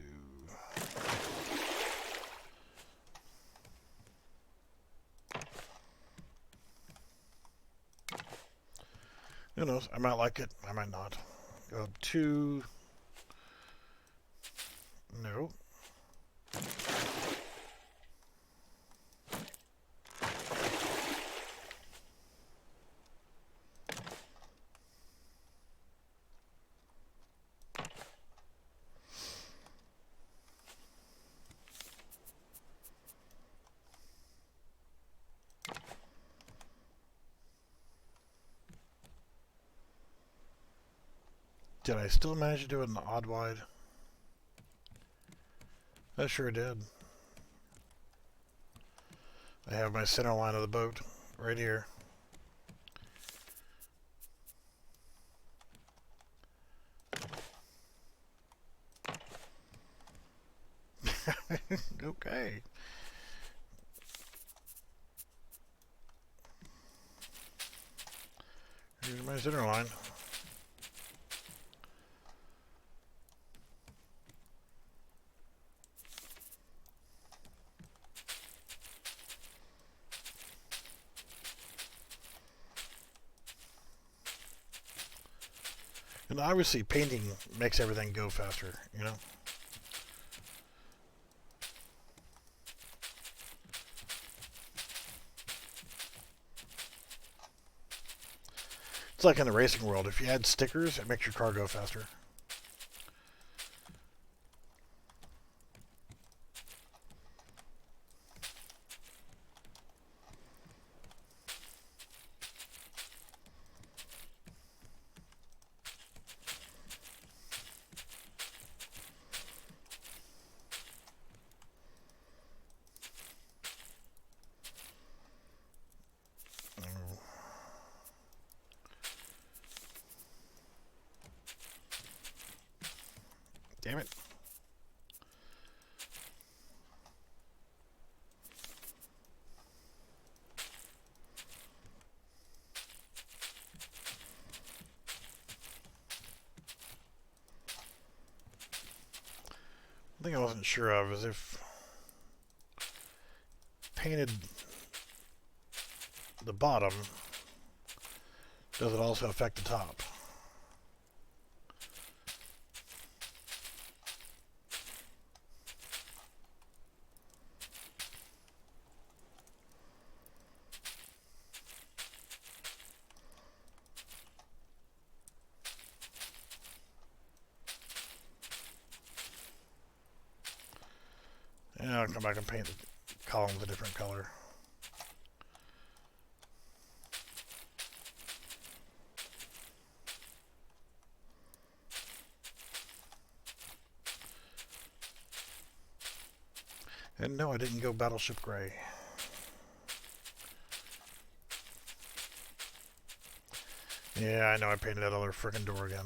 Who knows? I might like it. I might not. Go up 2. No. Did I still manage to do it in the odd wide? I sure did. I have my center line of the boat right here. Okay. Here's my center line. And obviously painting makes everything go faster, you know? It's like in the racing world. If you add stickers, it makes your car go faster. Damn it. The thing I wasn't sure of is if painted the bottom, does it also affect the top? And I'll come back and paint the columns a different color. And no, I didn't go Battleship Gray. Yeah, I know I painted that other frickin' door again.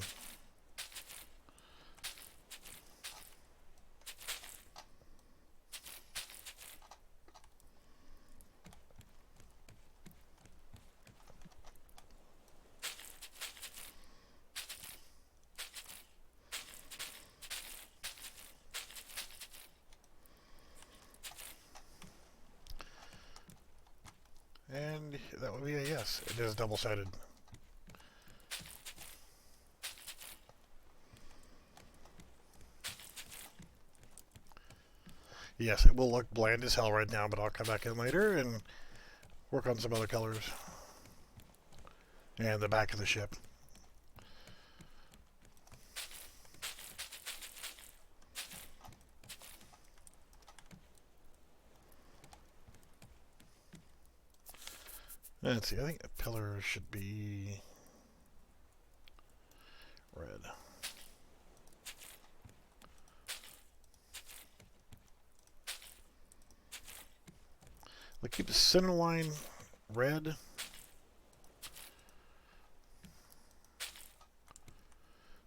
And that would be a yes. It is double-sided. Yes, it will look bland as hell right now, but I'll come back in later and work on some other colors. And the back of the ship. Let's see, I think the pillar should be red. We'll keep the center line red.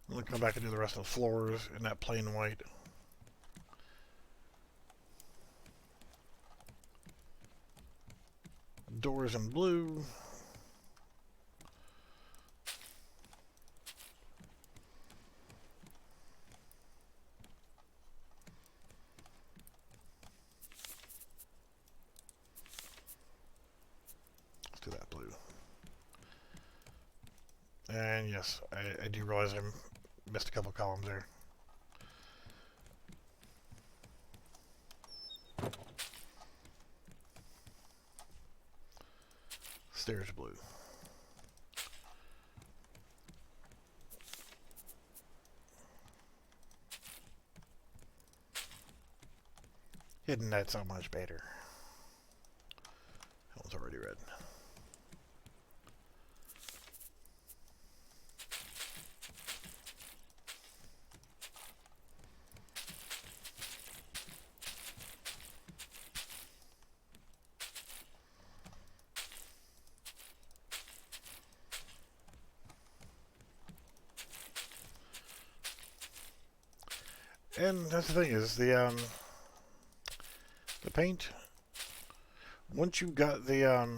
We'll come back and do the rest of the floors in that plain white. Doors in blue. Let's do that blue. And yes, I do realize I missed a couple columns there. Stairs blue. Hidden net so much better. That one's already red. And that's the thing is the paint. Once you got the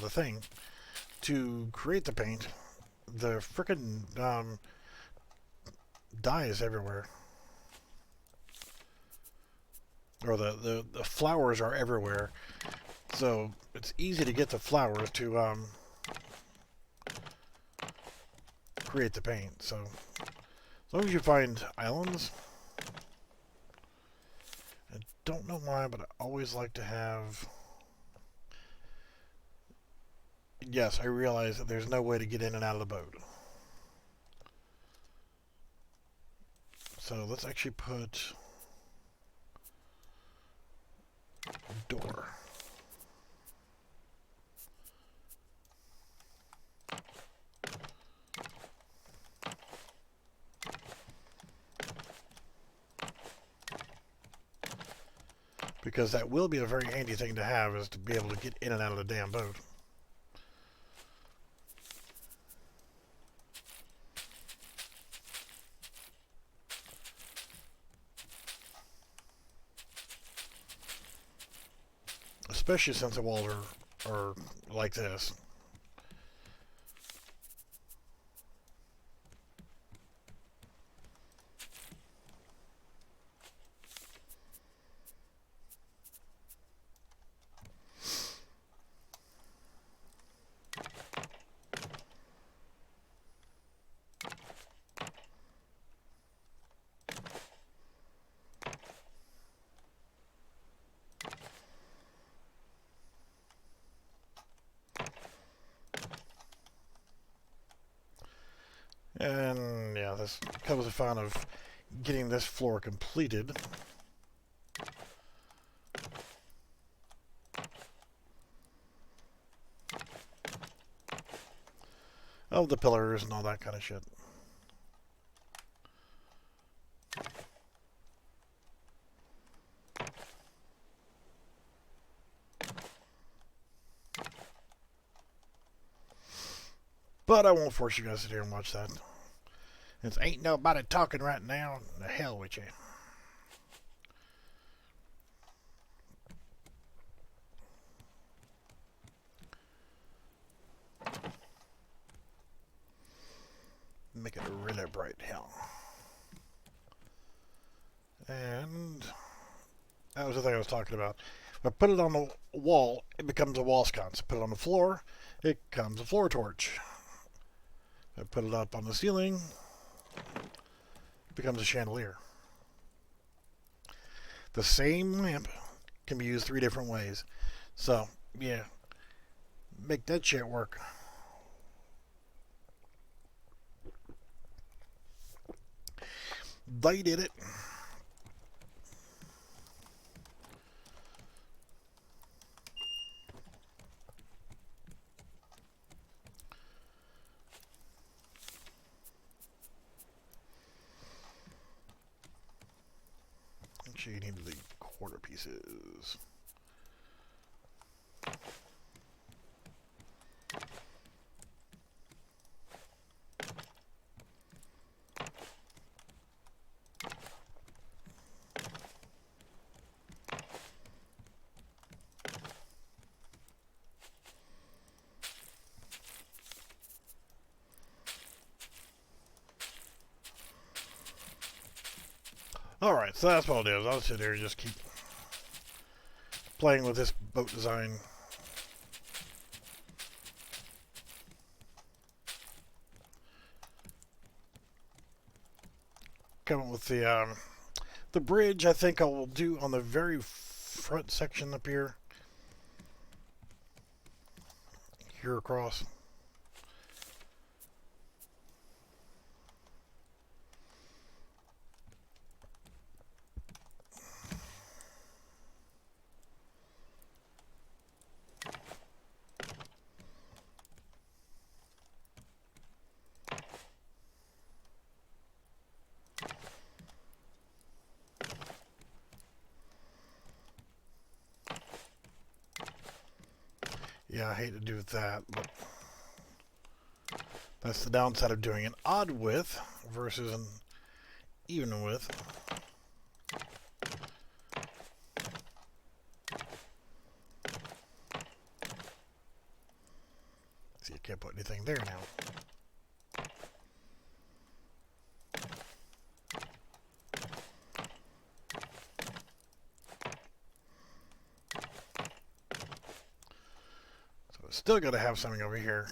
thing to create the paint, the frickin' dye is everywhere, or the flowers are everywhere. So it's easy to get the flowers to create the paint. So as long as you find islands, I don't know why, but I always like to have. Yes, I realize that there's no way to get in and out of the boat. So let's actually put a door. Because that will be a very handy thing to have, is to be able to get in and out of the damn boat. Especially since the walls are like this. And yeah, this comes the fun of getting this floor completed. Of the pillars and all that kind of shit. But I won't force you guys to sit here and watch that. It's ain't nobody talking right now. The hell with you. Make it really bright hell. And that was the thing I was talking about. If I put it on the wall, it becomes a wall sconce. Put it on the floor, it becomes a floor torch. If I put it up on the ceiling, it becomes a chandelier. The same lamp can be used 3 different ways. So, yeah, make that shit work. They did it. Actually, you need the quarter pieces. Alright, so that's what I'll do. Is I'll sit there and just keep playing with this boat design. Coming with the bridge, I think I will do on the very front section up here. Here across. Yeah, I hate to do that, but that's the downside of doing an odd width versus an even width. See, you can't put anything there now. Still got to have something over here.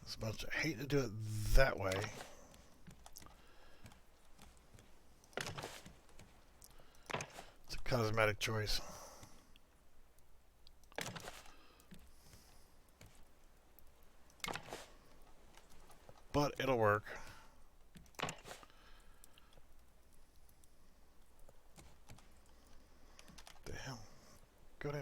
As much I hate to do it that way. It's a cosmetic choice. But it'll work. The hell? Go down.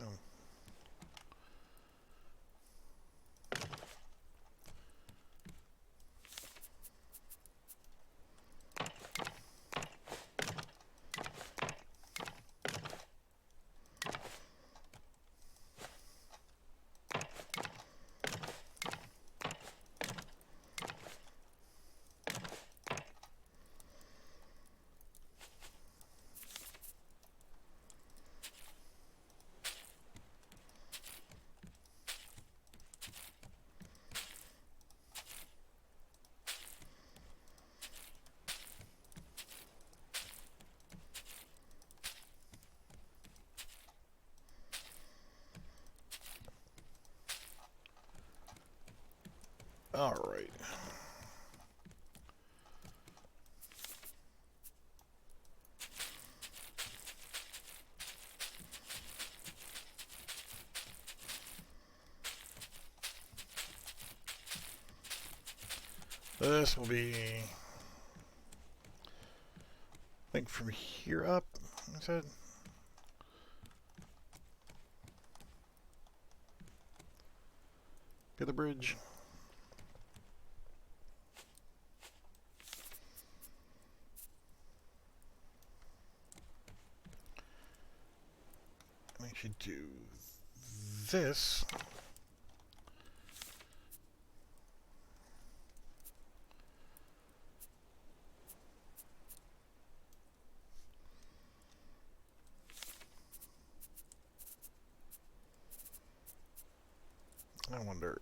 All right. This will be, I think, from here up, I said. Get the bridge. I should do this. I wonder.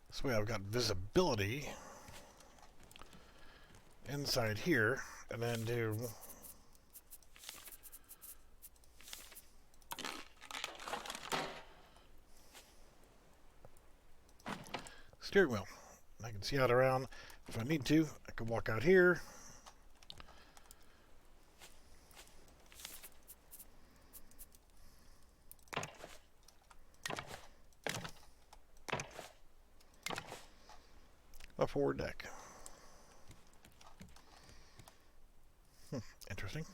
This way I've got visibility inside here, and then do steering wheel. I can see out around. If I need to, I can walk out here. A forward deck. Interesting.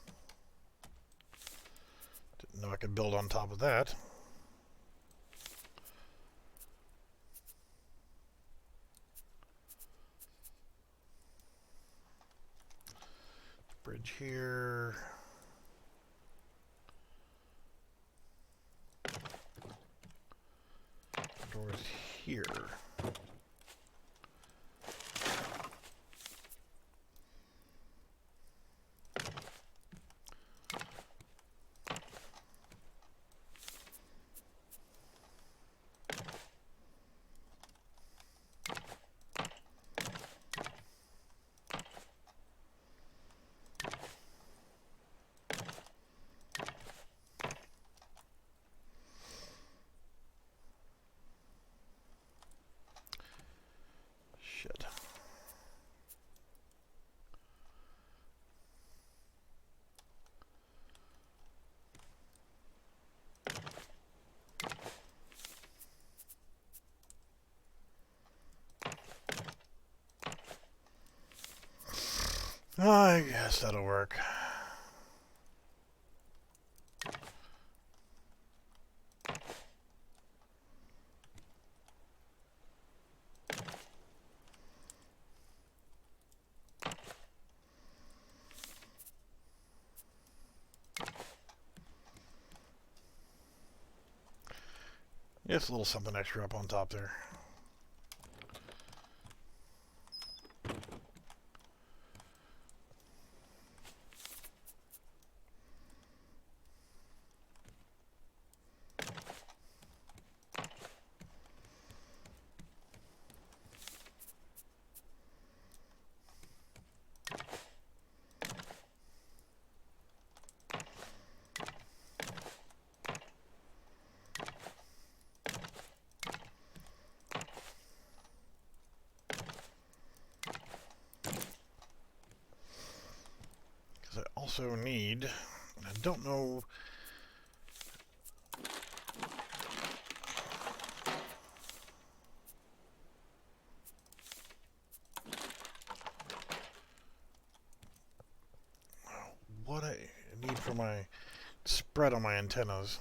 Didn't know I could build on top of that. Bridge here. Doors here. Shit. I guess that'll work. Just a little something extra up on top there. I also need, I don't know, what I need for my spread on my antennas.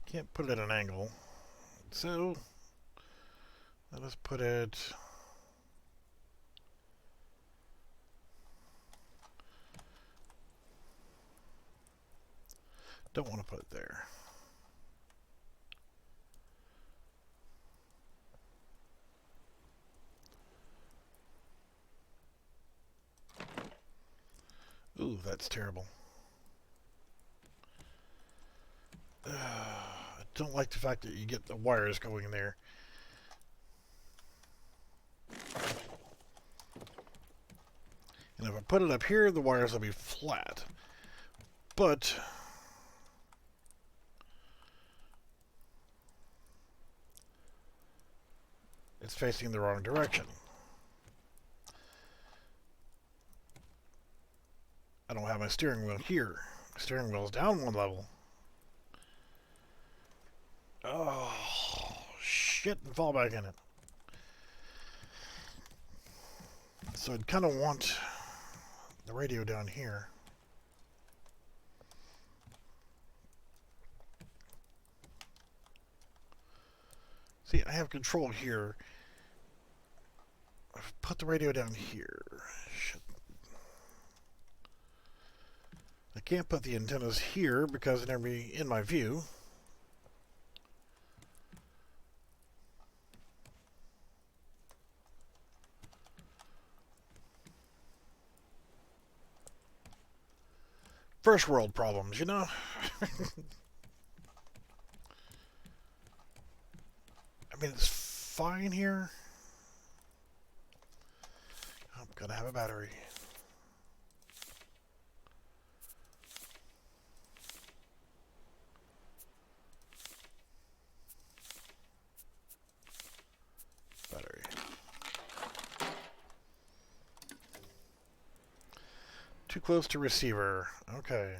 Can't put it at an angle, so let us put it don't want to put it there. Ooh, that's terrible. I don't like the fact that you get the wires going there. And if I put it up here, the wires will be flat. But it's facing the wrong direction. I don't have my steering wheel here. My steering wheel is down one level. Oh, shit, and fall back in it. So I'd kind of want the radio down here. See, I have control here. I've put the radio down here. Shit. I can't put the antennas here because they're never be in my view. First world problems, you know? I mean, it's fine here. I'm gonna have a battery. Battery. Too close to receiver. Okay.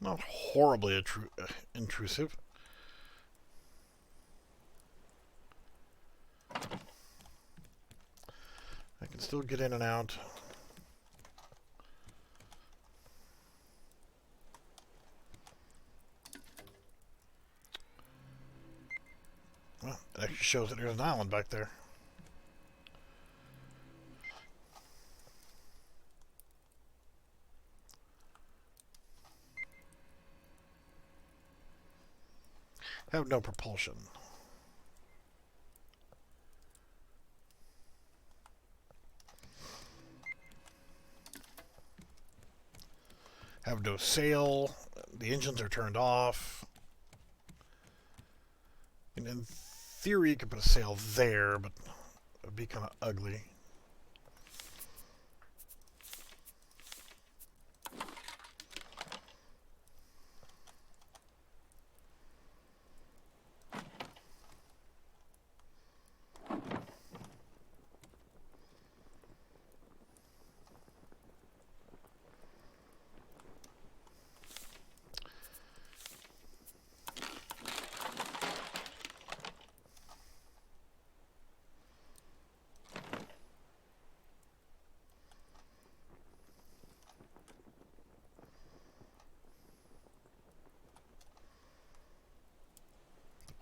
Not horribly intrusive. I can still get in and out. Well, it actually shows that there's an island back there. Have no propulsion. have no sail. The engines are turned off. And in theory, you could put a sail there, but it would be kind of ugly.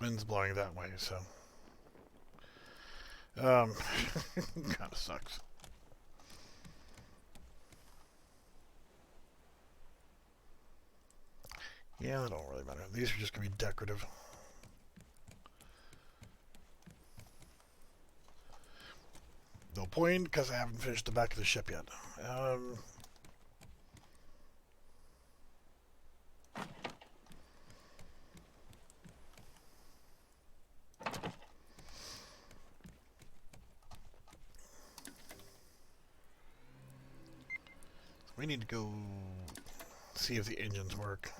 Wind's blowing that way, so kind of sucks. Yeah, that don't really matter. These are just gonna be decorative. No point because I haven't finished the back of the ship yet. We need to go see if the engines work.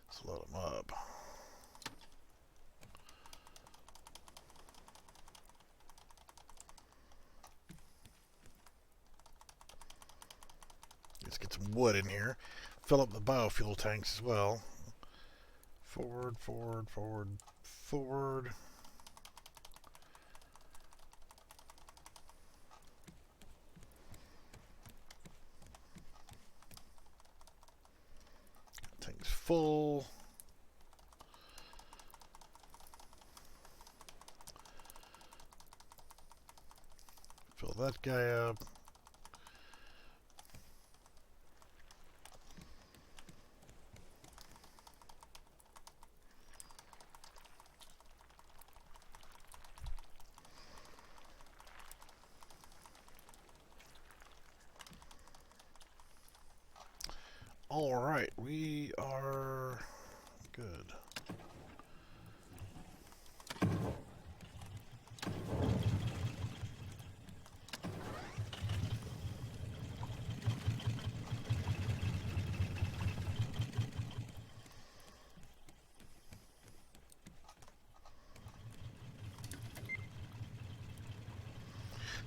Let's load them up. Let's get some wood in here. Fill up the biofuel tanks as well. Forward, forward, forward, forward. Tank's full. Fill that guy up. All right, we are good.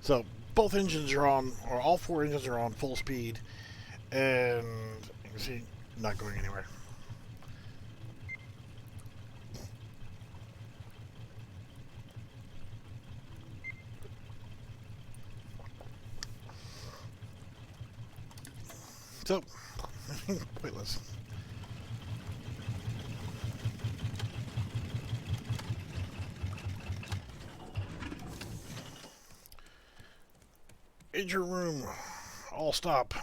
So both engines are on, or all four engines are on full speed, and you can see not going anywhere. So pointless. Engine room, all stop.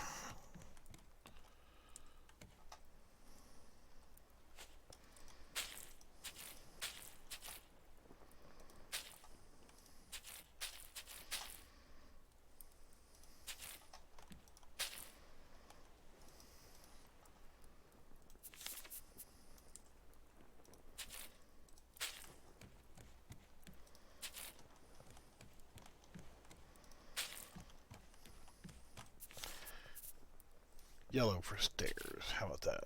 Yellow for stairs. How about that?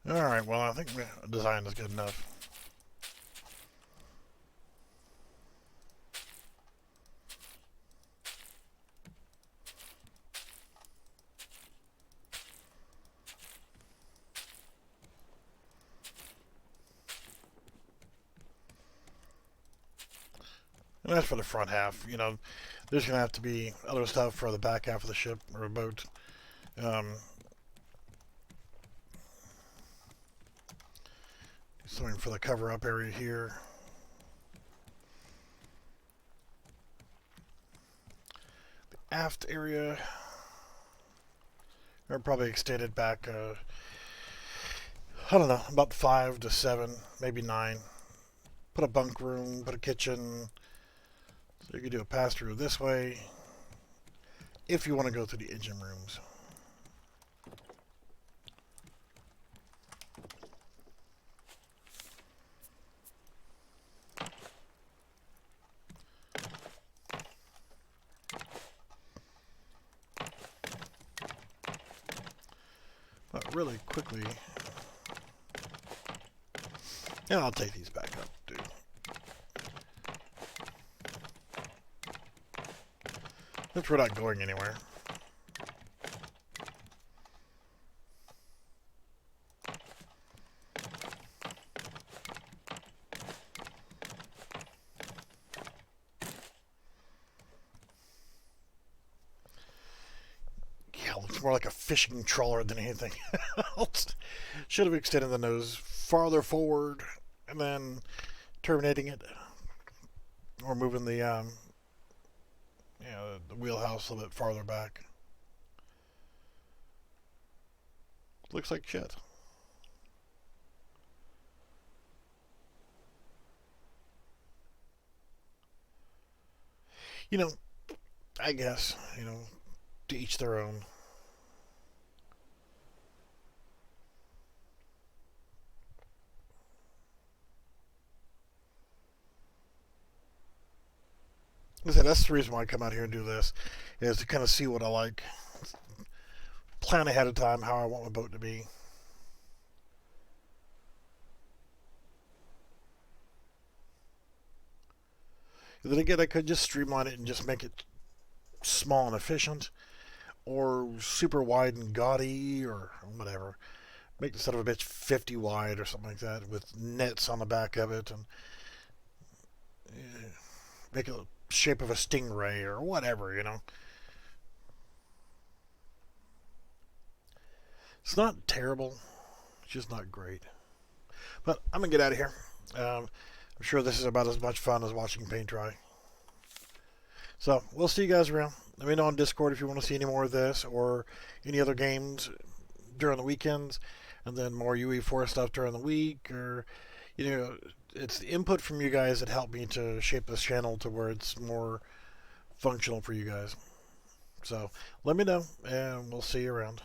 Alright, well, I think the design is good enough. And that's for the front half. You know, there's going to have to be other stuff for the back half of the ship or a boat. Something for the cover-up area here. The aft area. Or probably extended back, I don't know, about 5 to 7, maybe 9. Put a bunk room, put a kitchen. So you can do a pass-through this way if you want to go through the engine rooms. But really quickly, and I'll take these back up, too. Since we're not going anywhere. Yeah, it looks more like a fishing trawler than anything else. Should have extended the nose farther forward and then terminating it, or moving the the wheelhouse a little bit farther back. Looks like shit. You know, I guess, to each their own. That's the reason why I come out here and do this, is to kind of see what I like. Plan ahead of time how I want my boat to be. Then again, I could just streamline it and just make it small and efficient, or super wide and gaudy, or whatever. Make the son of a bitch 50 wide or something like that, with nets on the back of it, and make it the shape of a stingray or whatever, It's not terrible, it's just not great. But I'm gonna get out of here. I'm sure this is about as much fun as watching paint dry. So we'll see you guys around. Let me know on Discord if you want to see any more of this or any other games during the weekends, and then more UE4 stuff during the week. Or, it's the input from you guys that help me to shape this channel to where it's more functional for you guys. So let me know, and we'll see you around.